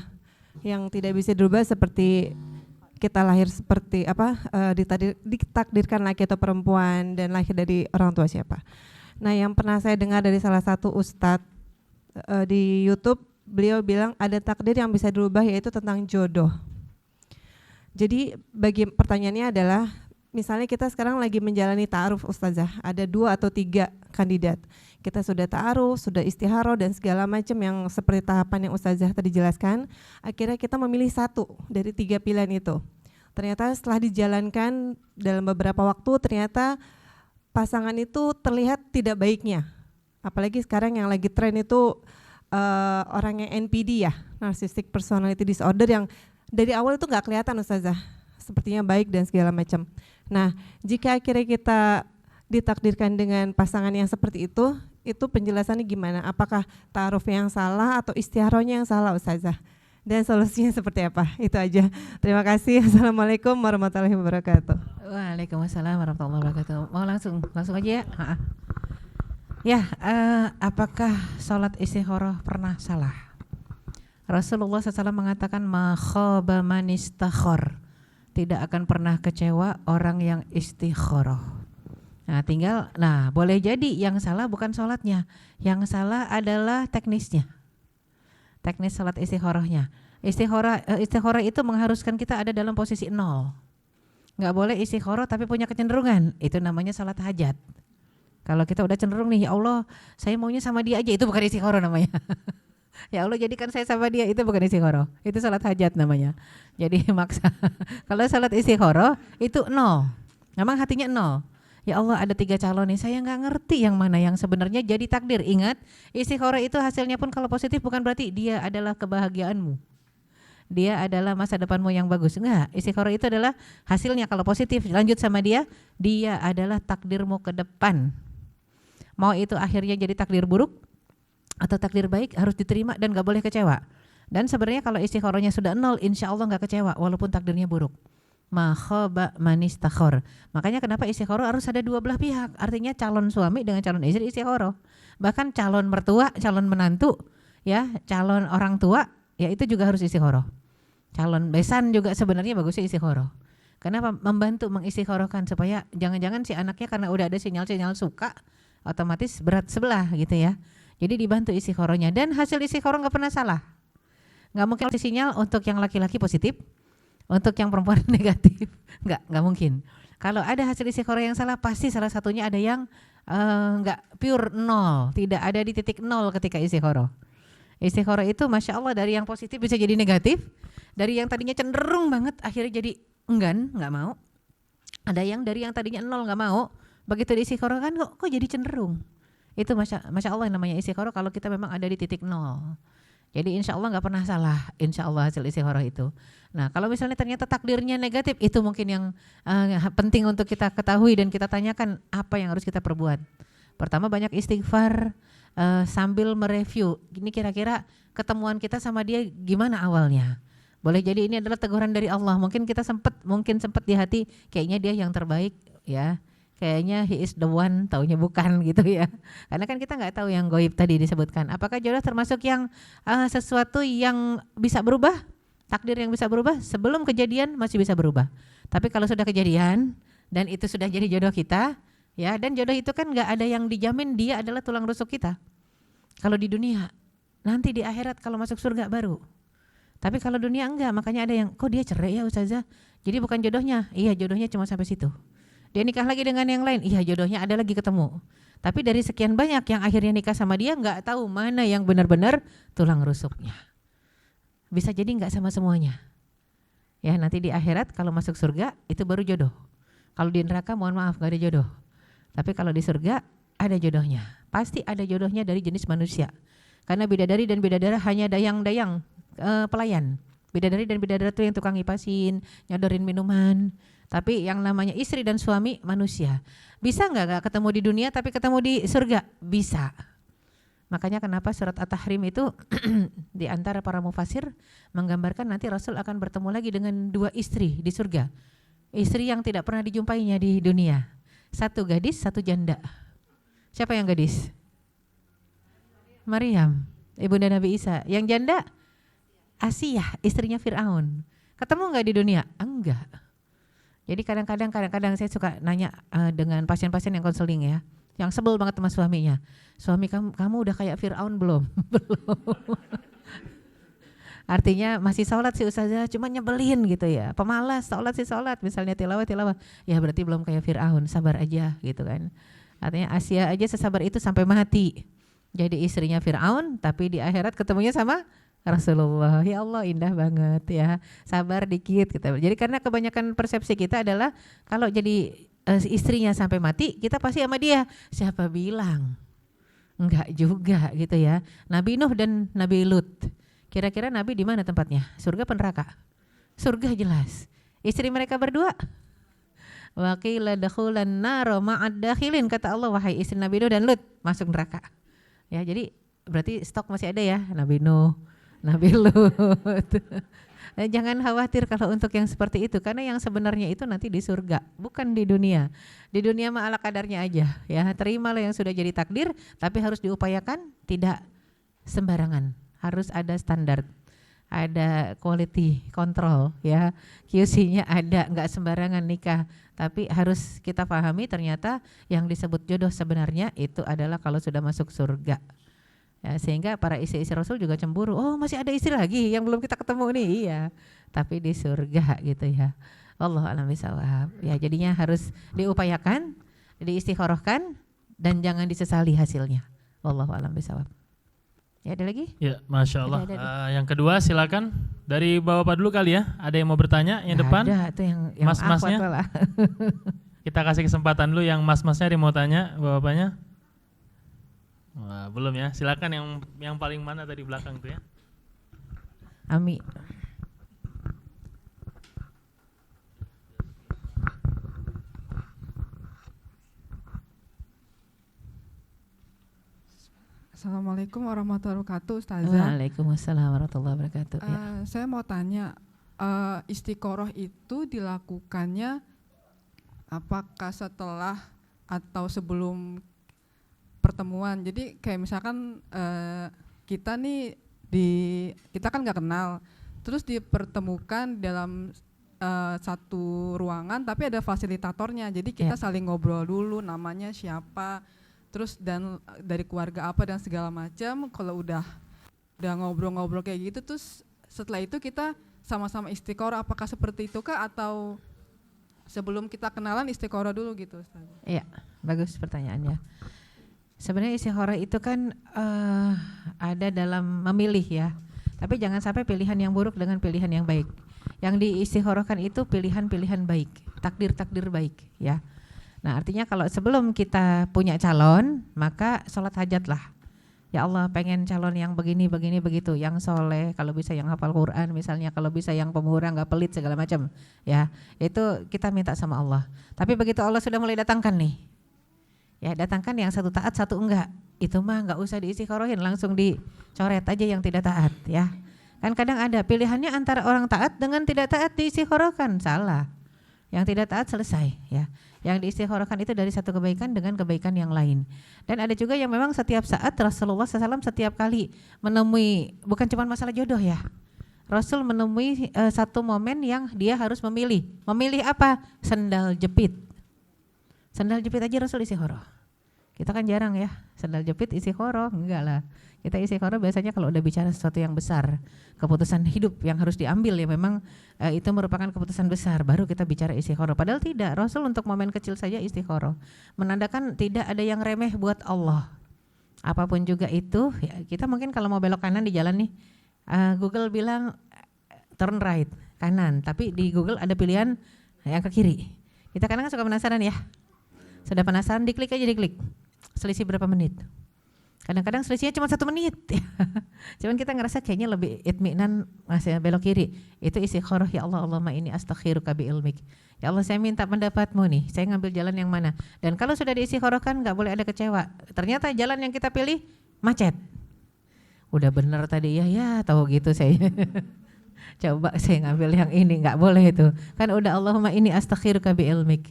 Yang tidak bisa dirubah seperti kita lahir seperti ditakdirkan laki atau perempuan dan lahir dari orang tua siapa. Nah, yang pernah saya dengar dari salah satu ustadz di YouTube, beliau bilang ada takdir yang bisa dirubah, yaitu tentang jodoh. Jadi pertanyaannya adalah, misalnya kita sekarang lagi menjalani ta'aruf Ustazah, ada 2 atau 3 kandidat. Kita sudah ta'aruf, sudah istikharah dan segala macam yang seperti tahapan yang Ustazah tadi jelaskan. Akhirnya kita memilih 1 dari 3 pilihan itu. Ternyata setelah dijalankan dalam beberapa waktu, ternyata pasangan itu terlihat tidak baiknya. Apalagi sekarang yang lagi tren itu orang yang NPD ya, Narcissistic Personality Disorder, yang dari awal itu nggak kelihatan Ustazah, sepertinya baik dan segala macam. Nah, jika akhirnya kita ditakdirkan dengan pasangan yang seperti itu penjelasannya gimana? Apakah ta'arufnya yang salah atau istikharahnya yang salah Ustazah? Dan solusinya seperti apa? Itu aja. Terima kasih. Assalamualaikum warahmatullahi wabarakatuh. Waalaikumsalam warahmatullahi wabarakatuh. Mau langsung aja ya. Ya, apakah sholat istikharah pernah salah? Rasulullah SAW mengatakan ma khaba man istakhar, tidak akan pernah kecewa orang yang istikharah. Nah, boleh jadi yang salah bukan sholatnya, yang salah adalah teknisnya, teknis sholat istikharahnya. Istikharah itu mengharuskan kita ada dalam posisi 0. Nggak boleh istikharah tapi punya kecenderungan, itu namanya sholat hajat. Kalau kita udah cenderung nih, ya Allah saya maunya sama dia aja, itu bukan istikharah namanya. Ya Allah jadikan saya sama dia, itu bukan istikharah, itu sholat hajat namanya. Jadi maksa. Kalau sholat istikharah itu 0, memang hatinya 0. Ya Allah ada 3 calon nih, saya nggak ngerti yang mana yang sebenarnya jadi takdir. Ingat, istikharah itu hasilnya pun kalau positif bukan berarti dia adalah kebahagiaanmu, dia adalah masa depanmu yang bagus. Enggak, istikharah itu adalah hasilnya kalau positif lanjut sama dia adalah takdirmu ke depan. Mau itu akhirnya jadi takdir buruk atau takdir baik, harus diterima dan gak boleh kecewa. Dan sebenarnya kalau istikharahnya sudah 0, insya Allah gak kecewa walaupun takdirnya buruk. Ma khaba man istakhar. Makanya kenapa istikharah harus ada 2 belah pihak. Artinya calon suami dengan calon istri istikharah. Bahkan calon mertua, calon menantu, ya, calon orang tua, ya itu juga harus istikharah. Calon besan juga sebenarnya bagusnya istikharah. Kenapa? Membantu mengistikharahkan supaya jangan-jangan si anaknya karena udah ada sinyal-sinyal suka, otomatis berat sebelah gitu ya. Jadi dibantu istikharahnya, dan hasil istikharah nggak pernah salah. Nggak mungkin sinyal untuk yang laki-laki positif, untuk yang perempuan negatif, nggak mungkin. Kalau ada hasil istikharah yang salah, pasti salah satunya ada yang nggak pure 0, tidak ada di titik 0 ketika istikharah. Istikharah itu masya Allah dari yang positif bisa jadi negatif, dari yang tadinya cenderung banget akhirnya jadi enggan, nggak mau. Ada yang dari yang tadinya 0 nggak mau, begitu di istikharah kan kok jadi cenderung. Itu masya Allah yang namanya istikharah kalau kita memang ada di titik 0. Jadi insya Allah nggak pernah salah, insya Allah hasil istikharah itu. Nah kalau misalnya ternyata takdirnya negatif, itu mungkin yang penting untuk kita ketahui dan kita tanyakan apa yang harus kita perbuat. Pertama banyak istighfar, sambil mereview, ini kira-kira ketemuan kita sama dia gimana awalnya. Boleh jadi ini adalah teguran dari Allah. Mungkin sempat di hati kayaknya dia yang terbaik ya. Kayaknya he is the one, taunya bukan gitu ya. Karena kan kita nggak tahu yang goib tadi disebutkan. Apakah jodoh termasuk yang sesuatu yang bisa berubah? Takdir yang bisa berubah? Sebelum kejadian masih bisa berubah. Tapi kalau sudah kejadian dan itu sudah jadi jodoh kita, ya, dan jodoh itu kan nggak ada yang dijamin dia adalah tulang rusuk kita. Kalau di dunia, nanti di akhirat kalau masuk surga baru. Tapi kalau dunia enggak, makanya ada yang kok dia cerai ya Ustazah. Jadi bukan jodohnya. Iya, jodohnya cuma sampai situ. Dia nikah lagi dengan yang lain, iya jodohnya ada lagi ketemu. Tapi dari sekian banyak yang akhirnya nikah sama dia nggak tahu mana yang benar-benar tulang rusuknya. Bisa jadi nggak sama semuanya. Ya nanti di akhirat kalau masuk surga itu baru jodoh. Kalau di neraka mohon maaf nggak ada jodoh. Tapi kalau di surga ada jodohnya. Pasti ada jodohnya dari jenis manusia. Karena bidadari dan bidadara hanya dayang-dayang pelayan. Bidadari dan bidadara itu yang tukang ngipasin, nyodorin minuman. Tapi yang namanya istri dan suami manusia. Bisa nggak ketemu di dunia tapi ketemu di surga? Bisa. Makanya kenapa surat At-Tahrim itu di antara para mufasir menggambarkan nanti Rasul akan bertemu lagi dengan 2 istri di surga. Istri yang tidak pernah dijumpainya di dunia. 1 gadis, 1 janda. Siapa yang gadis? Maryam, ibunda Nabi Isa. Yang janda? Asiyah, istrinya Fir'aun. Ketemu nggak di dunia? Enggak. Jadi kadang-kadang saya suka nanya dengan pasien-pasien yang konseling ya, yang sebel banget sama suaminya. Suami kamu udah kayak Fir'aun belum? Belum. Artinya masih sholat sih Ustazah, cuma nyebelin gitu ya. Pemalas, sholat sih sholat, misalnya tilawah. Ya berarti belum kayak Fir'aun, sabar aja gitu kan. Artinya Asia aja sesabar itu sampai mati. Jadi istrinya Fir'aun, tapi di akhirat ketemunya sama Rasulullah. Ya Allah indah banget ya. Sabar dikit gitu. Jadi karena kebanyakan persepsi kita adalah kalau jadi istrinya sampai mati, kita pasti sama dia. Siapa bilang? Enggak juga gitu ya. Nabi Nuh dan Nabi Lut. Kira-kira Nabi di mana tempatnya? Surga apa neraka? Surga jelas. Istri mereka berdua. Wa qila dakhulan nar ma'ad dakhilin, kata Allah, wahai istri Nabi Nuh dan Lut masuk neraka. Ya, jadi berarti stok masih ada ya, Nabi Nuh, Nabi Lut. Jangan khawatir kalau untuk yang seperti itu, karena yang sebenarnya itu nanti di surga, bukan di dunia. Di dunia mah ala kadarnya aja ya. Terimalah yang sudah jadi takdir, tapi harus diupayakan tidak sembarangan. Harus ada standar, ada quality control ya. QC-nya ada, enggak sembarangan nikah. Tapi harus kita pahami ternyata yang disebut jodoh sebenarnya itu adalah kalau sudah masuk surga. Ya, sehingga para istri-istri Rasul juga cemburu. Oh masih ada istri lagi yang belum kita ketemu nih. Iya, tapi di surga gitu ya. Wallahu a'lam bishawab. Ya jadinya harus diupayakan, diistikharahkan, dan jangan disesali hasilnya. Wallahu a'lam bishawab. Ya ada lagi? Ya, Masya Allah. Ada. Yang kedua silakan dari bapak dulu kali ya. Ada yang mau bertanya? Yang depan? Ada, itu yang Mas-masnya. lah. Kita kasih kesempatan dulu yang mas-masnya ada yang mau tanya, bapak-bapaknya. Wah, belum ya. Silakan yang paling mana tadi belakang tuh ya. Ami. Assalamualaikum warahmatullahi wabarakatuh, Ustazah. Waalaikumsalam warahmatullahi wabarakatuh. Ya. Saya mau tanya, istiqoroh itu dilakukannya apakah setelah atau sebelum pertemuan? Jadi kayak misalkan kita kan nggak kenal, terus dipertemukan dalam satu ruangan, tapi ada fasilitatornya. Jadi kita saling ngobrol dulu, namanya siapa, terus dan dari keluarga apa dan segala macam. Kalau udah ngobrol-ngobrol kayak gitu, terus setelah itu kita sama-sama istiqoroh. Apakah seperti itu kah atau sebelum kita kenalan istiqoroh dulu gitu, Ustaz? Iya, bagus pertanyaannya. Sebenarnya istikharah itu kan ada dalam memilih ya. Tapi jangan sampai pilihan yang buruk dengan pilihan yang baik. Yang diistikharahkan itu pilihan-pilihan baik, takdir-takdir baik ya. Nah artinya kalau sebelum kita punya calon, maka sholat hajat lah. Ya Allah pengen calon yang begini begitu, yang soleh, kalau bisa yang hafal Quran misalnya, kalau bisa yang pemurah, nggak pelit segala macam ya. Itu kita minta sama Allah. Tapi begitu Allah sudah mulai datangkan nih, ya datangkan yang satu taat satu enggak, itu mah nggak usah diistiqorohin, langsung dicoret aja yang tidak taat ya. Kan kadang ada pilihannya antara orang taat dengan tidak taat diistiqorohkan, salah. Yang tidak taat selesai ya. Yang diistiqorohkan itu dari satu kebaikan dengan kebaikan yang lain. Dan ada juga yang memang setiap saat Rasulullah SAW setiap kali menemui, bukan cuma masalah jodoh ya, Rasul menemui satu momen yang dia harus memilih. Memilih apa? Sendal jepit. Sendal jepit aja Rasul istiqoroh. Kita kan jarang ya, sendal jepit istiqoroh, enggak lah. Kita istiqoroh biasanya kalau udah bicara sesuatu yang besar, keputusan hidup yang harus diambil ya memang itu merupakan keputusan besar, baru kita bicara istiqoroh. Padahal tidak, Rasul untuk momen kecil saja istiqoroh. Menandakan tidak ada yang remeh buat Allah. Apapun juga itu, ya kita mungkin kalau mau belok kanan di jalan nih, Google bilang turn right, kanan, tapi di Google ada pilihan yang ke kiri. Kita kadang suka penasaran ya. Sudah penasaran, diklik aja diklik. Selisih berapa menit? Kadang-kadang selisihnya cuma 1 menit. Cuman kita ngerasa kayaknya lebih itminan masih belok kiri. Itu istiqoroh, ya Allah, Allahumma inni astakhiruka bi ilmik. Ya Allah, saya minta pendapatmu nih, saya ngambil jalan yang mana. Dan kalau sudah diistiqorohkan gak boleh ada kecewa. Ternyata jalan yang kita pilih macet. Udah bener tadi ya tahu gitu saya. Coba saya ngambil yang ini, gak boleh itu. Kan udah Allahumma inni astakhiruka bi ilmik.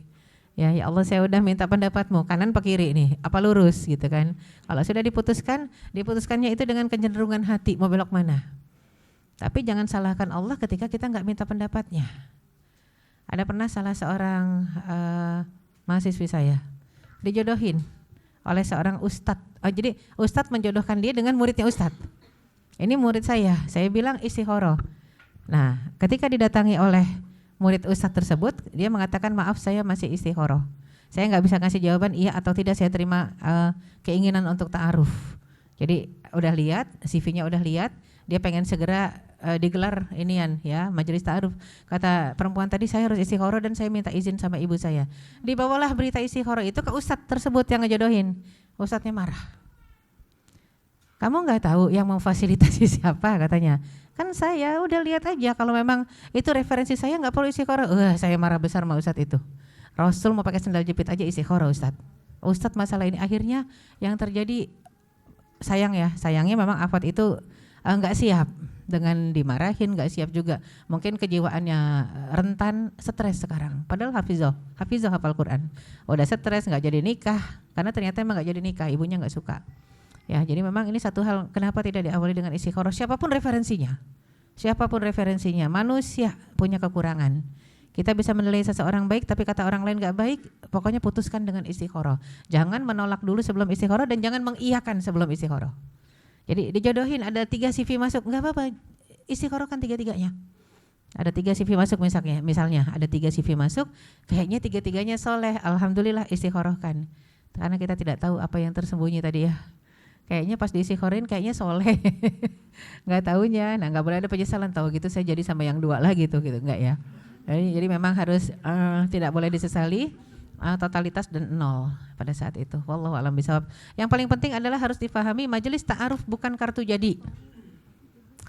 Ya Allah, saya udah minta pendapatmu, kanan apa kiri nih, apa lurus gitu kan. Kalau sudah diputuskannya itu dengan kecenderungan hati mau belok mana. Tapi jangan salahkan Allah ketika kita nggak minta pendapatnya. Ada pernah salah seorang mahasiswi saya dijodohin oleh seorang ustadz. Jadi ustadz menjodohkan dia dengan muridnya ustadz. Ini murid saya bilang istiqoroh. Nah ketika didatangi oleh murid ustadz tersebut, dia mengatakan maaf saya masih istiqoroh. Saya nggak bisa ngasih jawaban iya atau tidak, saya terima keinginan untuk ta'aruf. Jadi udah lihat, CV-nya udah lihat, dia pengen segera digelar inian ya, majelis ta'aruf. Kata perempuan tadi saya harus istiqoroh dan saya minta izin sama ibu saya. Dibawalah berita istiqoroh itu ke ustadz tersebut yang ngejodohin. Ustadznya marah. Kamu nggak tahu yang memfasilitasi siapa katanya. Kan saya udah lihat aja kalau memang itu referensi saya nggak perlu istiqoroh. Saya marah besar sama ustadz itu. Rasul mau pakai sendal jepit aja istiqoroh ustadz. Ustadz masalah ini akhirnya yang terjadi sayangnya memang Afat itu nggak siap dengan dimarahin, nggak siap juga. Mungkin kejiwaannya rentan, stres sekarang. Padahal hafizah hafal Quran. Udah stres nggak jadi nikah karena ternyata emang nggak jadi nikah, ibunya nggak suka. Ya, jadi memang ini satu hal kenapa tidak diawali dengan istiqoroh. Siapapun referensinya, manusia punya kekurangan. Kita bisa menilai seseorang baik, tapi kata orang lain gak baik, pokoknya putuskan dengan istiqoroh. Jangan menolak dulu sebelum istiqoroh dan jangan mengiyakan sebelum istiqoroh. Jadi dijodohin ada 3 CV masuk, nggak apa-apa, istiqorohkan 3-3-nya. Ada 3 CV masuk misalnya ada 3 CV masuk, kayaknya 3-3-nya soleh, alhamdulillah istiqorohkan. Karena kita tidak tahu apa yang tersembunyi tadi ya. Kayaknya pas diistiqorohin kayaknya soleh, nggak taunya. Nah nggak boleh ada penyesalan, tahu gitu saya jadi sama yang 2 lagi gitu nggak ya. Jadi memang harus tidak boleh disesali, totalitas dan 0 pada saat itu. Wallahu a'lam bishawab. Yang paling penting adalah harus difahami majelis ta'aruf bukan kartu jadi.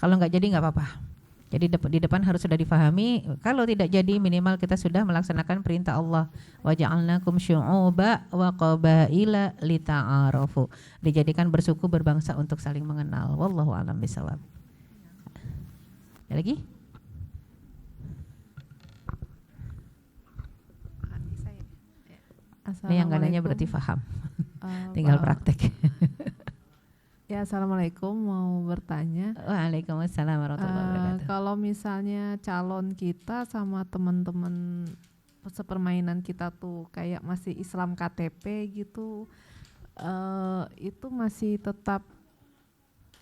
Kalau nggak jadi nggak apa-apa. Jadi di depan harus sudah difahami. Kalau tidak jadi minimal kita sudah melaksanakan perintah Allah. Wa ja'alnakum syu'uba wa qabaila lita'arafu. Dijadikan bersuku berbangsa untuk saling mengenal. Wallahu a'lam bishawab. Ada lagi? Ini yang gak nanya berarti paham. Tinggal praktek. Ya, assalamualaikum, mau bertanya. Waalaikumsalam warahmatullahi wabarakatuh. Kalau misalnya calon kita sama teman-teman sepermainan kita tuh kayak masih Islam KTP gitu, itu masih tetap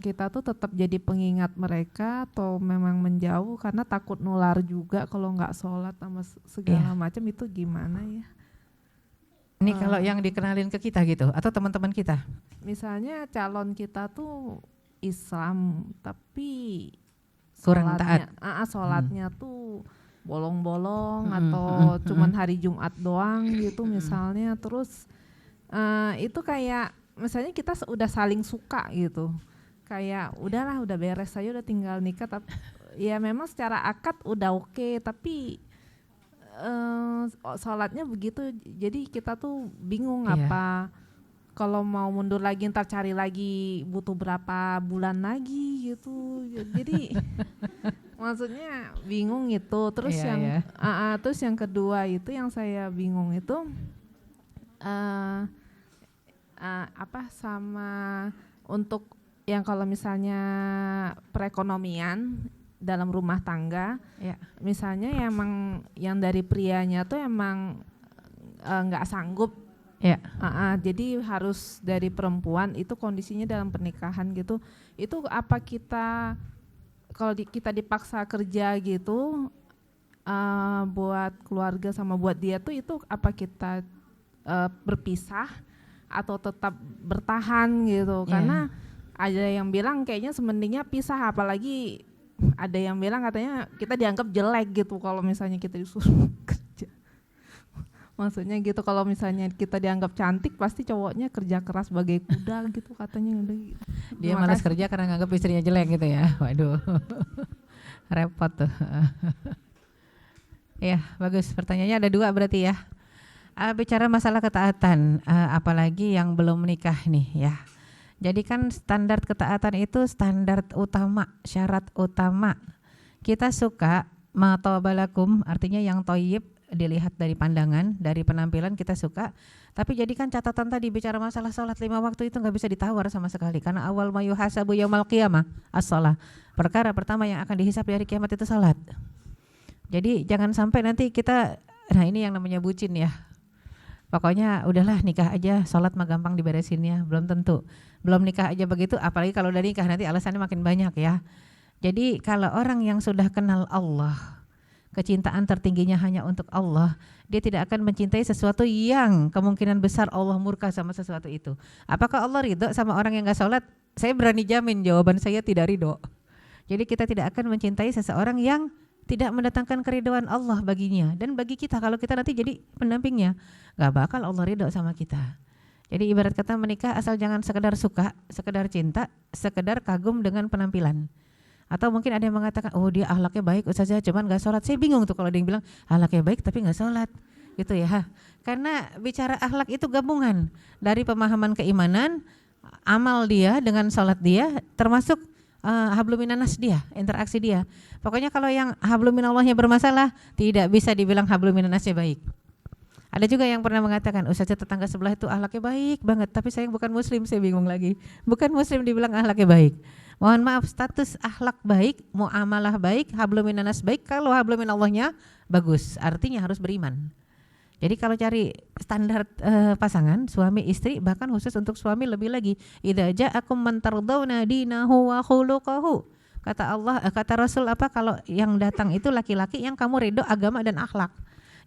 kita tuh tetap jadi pengingat mereka atau memang menjauh karena takut nular juga kalau nggak sholat sama segala macam, itu gimana ya? Ini kalau yang dikenalin ke kita gitu atau teman-teman kita? Misalnya calon kita tuh Islam tapi kurang taat. Sholatnya tuh bolong-bolong atau cuman hari Jumat doang gitu misalnya. Terus itu kayak misalnya kita udah saling suka gitu. Kayak udahlah, udah beres aja, udah tinggal nikah. Tapi ya memang secara akad udah oke, tapi sholatnya begitu, jadi kita tuh bingung apa kalau mau mundur lagi ntar cari lagi butuh berapa bulan lagi gitu. Jadi maksudnya bingung gitu. Terus Iya, iya. terus yang kedua itu yang saya bingung itu sama untuk yang kalau misalnya perekonomian dalam rumah tangga, Ya. misalnya emang yang dari prianya tuh emang nggak sanggup, Ya. jadi harus dari perempuan itu kondisinya dalam pernikahan gitu. Itu apa kita kalau kita dipaksa kerja gitu buat keluarga sama buat dia tuh itu apa kita berpisah atau tetap bertahan gitu? Karena ada yang bilang kayaknya semendingnya pisah, apalagi ada yang bilang katanya kita dianggap jelek gitu kalau misalnya kita disuruh kerja. Maksudnya gitu, kalau misalnya kita dianggap cantik pasti cowoknya kerja keras sebagai kuda gitu katanya. Dia malas kerja karena nganggap istrinya jelek gitu ya. Waduh. Repot tuh. Ya, bagus. Pertanyaannya ada 2 berarti ya. Bicara masalah ketaatan, apalagi yang belum menikah nih ya. Jadi kan standar ketaatan itu standar utama, syarat utama. Kita suka matobalakum, artinya yang toyib, dilihat dari pandangan, dari penampilan kita suka. Tapi jadikan catatan tadi bicara masalah sholat 5 waktu itu nggak bisa ditawar sama sekali. Karena awal mayuhasabu yaumal qiyamah as-sholah. Perkara pertama yang akan dihisab di hari kiamat itu sholat. Jadi jangan sampai nanti kita, nah ini yang namanya bucin ya. Pokoknya udahlah nikah aja, sholat mah gampang diberesinnya, belum tentu. Belum nikah aja begitu, apalagi kalau udah nikah nanti alasannya makin banyak ya. Jadi kalau orang yang sudah kenal Allah, kecintaan tertingginya hanya untuk Allah, dia tidak akan mencintai sesuatu yang kemungkinan besar Allah murka sama sesuatu itu. Apakah Allah ridho sama orang yang gak sholat? Saya berani jamin jawaban saya tidak ridho. Jadi kita tidak akan mencintai seseorang yang tidak mendatangkan keridhaan Allah baginya dan bagi kita kalau kita nanti jadi pendampingnya, gak bakal Allah ridho sama kita. Jadi ibarat kata menikah asal jangan sekedar suka, sekedar cinta, sekedar kagum dengan penampilan. Atau mungkin ada yang mengatakan, oh dia akhlaknya baik Ustazah cuman gak sholat. Saya bingung tuh kalau dia yang bilang akhlaknya baik tapi gak sholat gitu ya. Karena bicara akhlak itu gabungan dari pemahaman keimanan, amal dia dengan sholat dia, termasuk habluminanas dia, interaksi dia. Pokoknya kalau yang habluminallahnya bermasalah, tidak bisa dibilang habluminanasnya baik. Ada juga yang pernah mengatakan, Ustazah tetangga sebelah itu akhlaknya baik banget, tapi saya bukan muslim, saya bingung lagi. Bukan muslim dibilang akhlaknya baik. Mohon maaf, status akhlak baik, muamalah baik, habluminanas baik, kalau habluminallahnya bagus, artinya harus beriman. Jadi kalau cari standar pasangan suami istri, bahkan khusus untuk suami lebih lagi, idza ja'akum man tardawna dinahu wa khuluquhu. Kata Allah, kata Rasul apa, kalau yang datang itu laki-laki yang kamu ridho agama dan akhlak.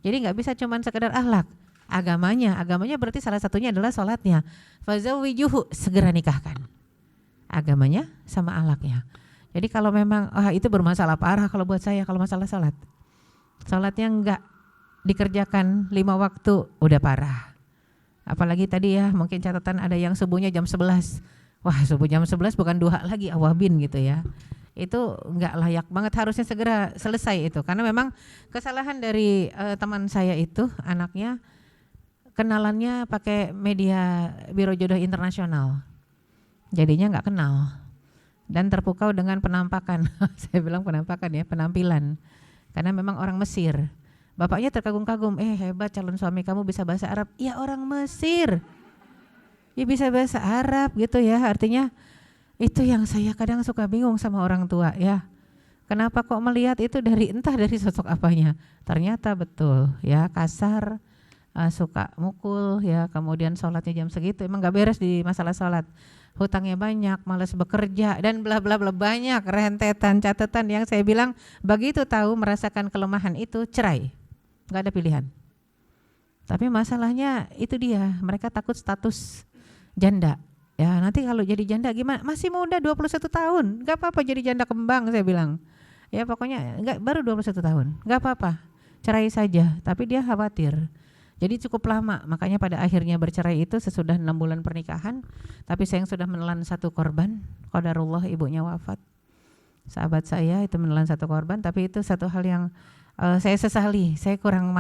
Jadi nggak bisa cuman sekedar akhlak, agamanya berarti salah satunya adalah sholatnya. Fazawwijuhu, segera nikahkan. Agamanya sama akhlaknya. Jadi kalau memang itu bermasalah parah kalau buat saya kalau masalah sholat. Sholatnya enggak dikerjakan 5 waktu udah parah. Apalagi tadi ya mungkin catatan ada yang subuhnya jam 11. Wah subuh jam 11 bukan duha lagi awabin gitu ya. Itu enggak layak banget, harusnya segera selesai itu. Karena memang kesalahan dari teman saya itu anaknya kenalannya pakai media Biro Jodoh Internasional. Jadinya enggak kenal dan terpukau dengan penampakan. Saya bilang penampakan ya, penampilan. Karena memang orang Mesir. Bapaknya terkagum-kagum, hebat calon suami kamu bisa bahasa Arab. Ya orang Mesir, ya bisa bahasa Arab gitu ya. Artinya itu yang saya kadang suka bingung sama orang tua ya. Kenapa kok melihat itu entah dari sosok apanya. Ternyata betul ya, kasar, suka mukul ya, kemudian sholatnya jam segitu. Emang gak beres di masalah sholat. Hutangnya banyak, malas bekerja dan bla bla bla, banyak rentetan catatan yang saya bilang begitu tahu merasakan kelemahan itu cerai. Nggak ada pilihan. Tapi masalahnya itu dia, mereka takut status janda. Ya nanti kalau jadi janda gimana? Masih muda 21 tahun, nggak apa-apa jadi janda kembang saya bilang. Ya pokoknya baru 21 tahun, nggak apa-apa, cerai saja. Tapi dia khawatir. Jadi cukup lama, makanya pada akhirnya bercerai itu sesudah 6 bulan pernikahan. Tapi saya yang sudah menelan 1 korban, qadarullah ibunya wafat. Sahabat saya itu menelan 1 korban, tapi itu satu hal yang saya sesali, saya kurang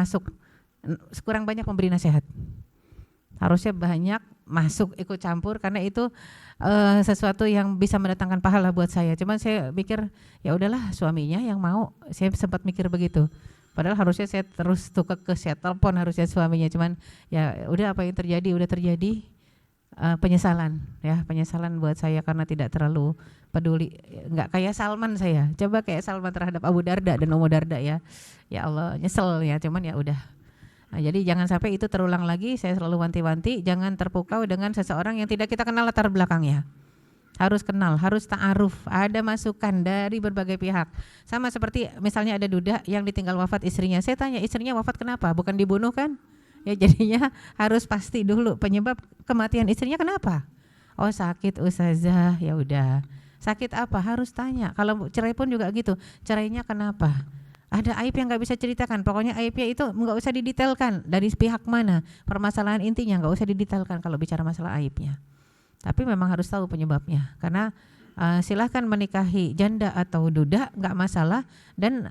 banyak memberi nasihat. Harusnya banyak masuk ikut campur karena itu sesuatu yang bisa mendatangkan pahala buat saya. Cuman saya pikir ya udahlah suaminya yang mau. Saya sempat mikir begitu. Padahal harusnya saya terus tukar ke saya telepon harusnya suaminya. Cuman ya udah apa yang terjadi udah terjadi. Penyesalan ya, penyesalan buat saya karena tidak terlalu peduli, nggak kayak Salman saya. Coba kayak Salman terhadap Abu Darda dan Ummu Darda ya. Ya Allah nyesel ya, cuman ya udah. Nah, jadi jangan sampai itu terulang lagi. Saya selalu wanti-wanti jangan terpukau dengan seseorang yang tidak kita kenal latar belakangnya. Harus kenal, harus ta'aruf, ada masukan dari berbagai pihak. Sama seperti misalnya ada duda yang ditinggal wafat istrinya. Saya tanya istrinya wafat kenapa? Bukan dibunuh kan? Ya jadinya harus pasti dulu penyebab kematian istrinya kenapa? Oh sakit Ustazah, ya udah. Sakit apa? Harus tanya. Kalau cerai pun juga gitu. Cerainya kenapa? Ada aib yang nggak bisa ceritakan. Pokoknya aibnya itu nggak usah didetailkan dari pihak mana. Permasalahan intinya nggak usah didetailkan kalau bicara masalah aibnya. Tapi memang harus tahu penyebabnya. Karena silahkan menikahi janda atau duda nggak masalah dan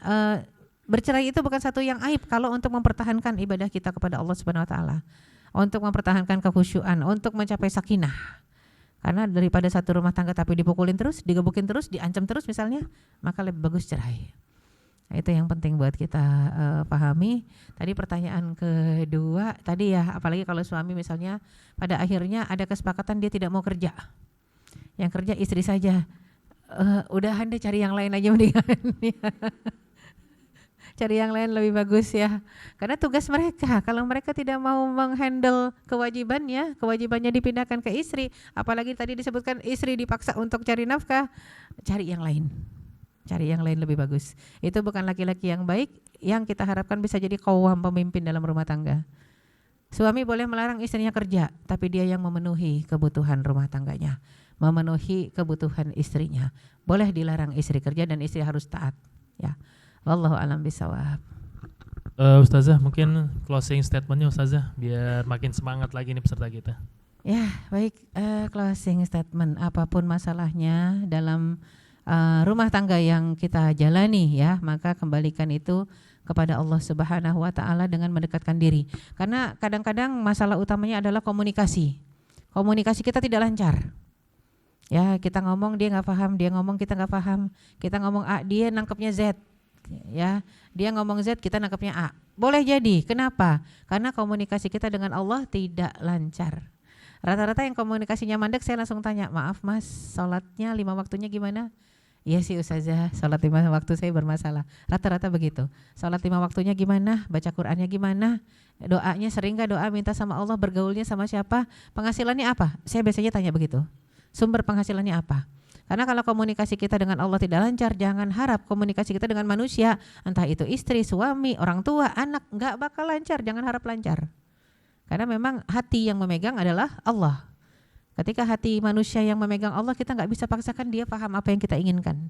bercerai itu bukan satu yang aib kalau untuk mempertahankan ibadah kita kepada Allah Subhanahu wa taala. Untuk mempertahankan kekhusyuan, untuk mencapai sakinah. Karena daripada satu rumah tangga tapi dipukulin terus, digebukin terus, diancam terus misalnya, maka lebih bagus cerai. Nah, itu yang penting buat kita pahami. Tadi pertanyaan kedua, tadi ya apalagi kalau suami misalnya pada akhirnya ada kesepakatan dia tidak mau kerja. Yang kerja istri saja. Udahan deh cari yang lain aja mendingan. Cari yang lain lebih bagus ya. Karena tugas mereka, kalau mereka tidak mau menghandle kewajibannya dipindahkan ke istri, apalagi tadi disebutkan istri dipaksa untuk cari nafkah, cari yang lain. Cari yang lain lebih bagus. Itu bukan laki-laki yang baik, yang kita harapkan bisa jadi qawwam pemimpin dalam rumah tangga. Suami boleh melarang istrinya kerja, tapi dia yang memenuhi kebutuhan rumah tangganya, memenuhi kebutuhan istrinya. Boleh dilarang istri kerja dan istri harus taat, ya. Wallahu a'lam bishawab. Ustazah mungkin closing statementnya Ustazah biar makin semangat lagi nih peserta kita. Ya baik, closing statement apapun masalahnya dalam rumah tangga yang kita jalani ya, maka kembalikan itu kepada Allah Subhanahu wa taala dengan mendekatkan diri. Karena kadang-kadang masalah utamanya adalah komunikasi. Komunikasi kita tidak lancar. Ya, kita ngomong dia enggak paham, dia ngomong kita enggak paham. Kita ngomong A, dia nangkepnya Z. Ya, dia ngomong Z, kita nangkepnya A. Boleh jadi. Kenapa? Karena komunikasi kita dengan Allah tidak lancar. Rata-rata yang komunikasinya mandek saya langsung tanya, "Maaf Mas, salatnya 5 waktunya gimana?" "Iya sih Ustazah, salat 5 waktu saya bermasalah." Rata-rata begitu. Salat 5 waktunya gimana? Baca Qur'annya gimana? Doanya sering enggak doa minta sama Allah, bergaulnya sama siapa? Penghasilannya apa? Saya biasanya tanya begitu. Sumber penghasilannya apa? Karena kalau komunikasi kita dengan Allah tidak lancar, jangan harap komunikasi kita dengan manusia, entah itu istri, suami, orang tua, anak, enggak bakal lancar, jangan harap lancar. Karena memang hati yang memegang adalah Allah. Ketika hati manusia yang memegang Allah, kita enggak bisa paksakan dia paham apa yang kita inginkan.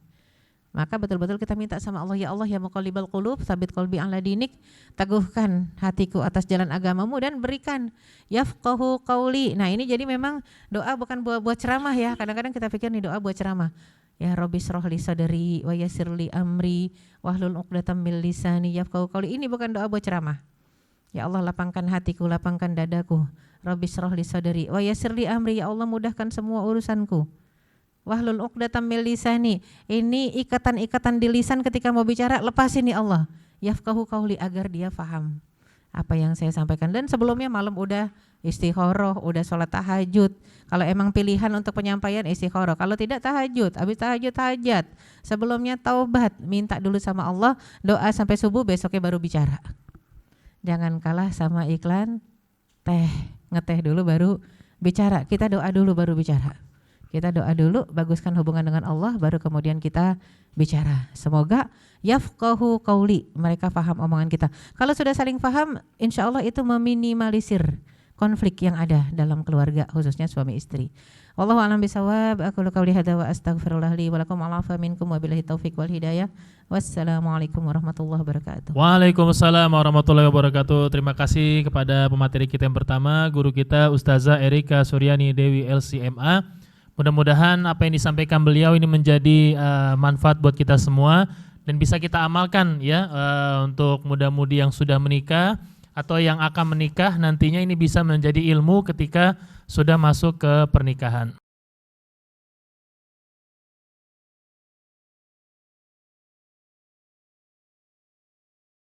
Maka betul-betul kita minta sama Allah, ya Allah ya muqallibal qulub, tsabit qalbi ala dinik, teguhkan hatiku atas jalan agamamu dan berikan yafqahu qauli. Nah, ini jadi memang doa bukan buat ceramah ya. Kadang-kadang kita pikir nih doa buat ceramah. Ya Rabbi shrah li sadri wa yassir li amri wahlul 'uqdatam min lisani yafqahu qauli. Ini bukan doa buat ceramah. Ya Allah lapangkan hatiku, lapangkan dadaku. Rabbi shrah li sadri wa yassir li amri, ya Allah mudahkan semua urusanku. Wahlul 'uqdatam min lisani, ini ikatan-ikatan di lisan ketika mau bicara, lepasin ya Allah. Yafqahu qauli, agar dia faham apa yang saya sampaikan. Dan sebelumnya malam udah istikharah, udah sholat tahajud. Kalau emang pilihan untuk penyampaian istikharah, kalau tidak tahajud, habis tahajud hajat. Sebelumnya taubat, minta dulu sama Allah, doa sampai subuh, besoknya baru bicara. Jangan kalah sama iklan teh, ngeteh dulu baru bicara. Kita doa dulu baru bicara. Kita doa dulu, baguskan hubungan dengan Allah, baru kemudian kita bicara. Semoga yafqahu qauli, mereka faham omongan kita. Kalau sudah saling faham, insya Allah itu meminimalisir konflik yang ada dalam keluarga, khususnya suami istri. Wallahu a'lam bishawab. Aqulu qouli hadza wa astaghfirullah li wa lakum wa minkum wa billahi taufiq wal hidayah. Wassalamualaikum warahmatullahi wabarakatuh. Waalaikumsalam warahmatullahi wabarakatuh. Terima kasih kepada pemateri kita yang pertama, guru kita Ustazah Erika Suryani Dewi LCMA. Mudah-mudahan apa yang disampaikan beliau ini menjadi manfaat buat kita semua dan bisa kita amalkan ya, untuk muda-mudi yang sudah menikah atau yang akan menikah nantinya ini bisa menjadi ilmu ketika sudah masuk ke pernikahan.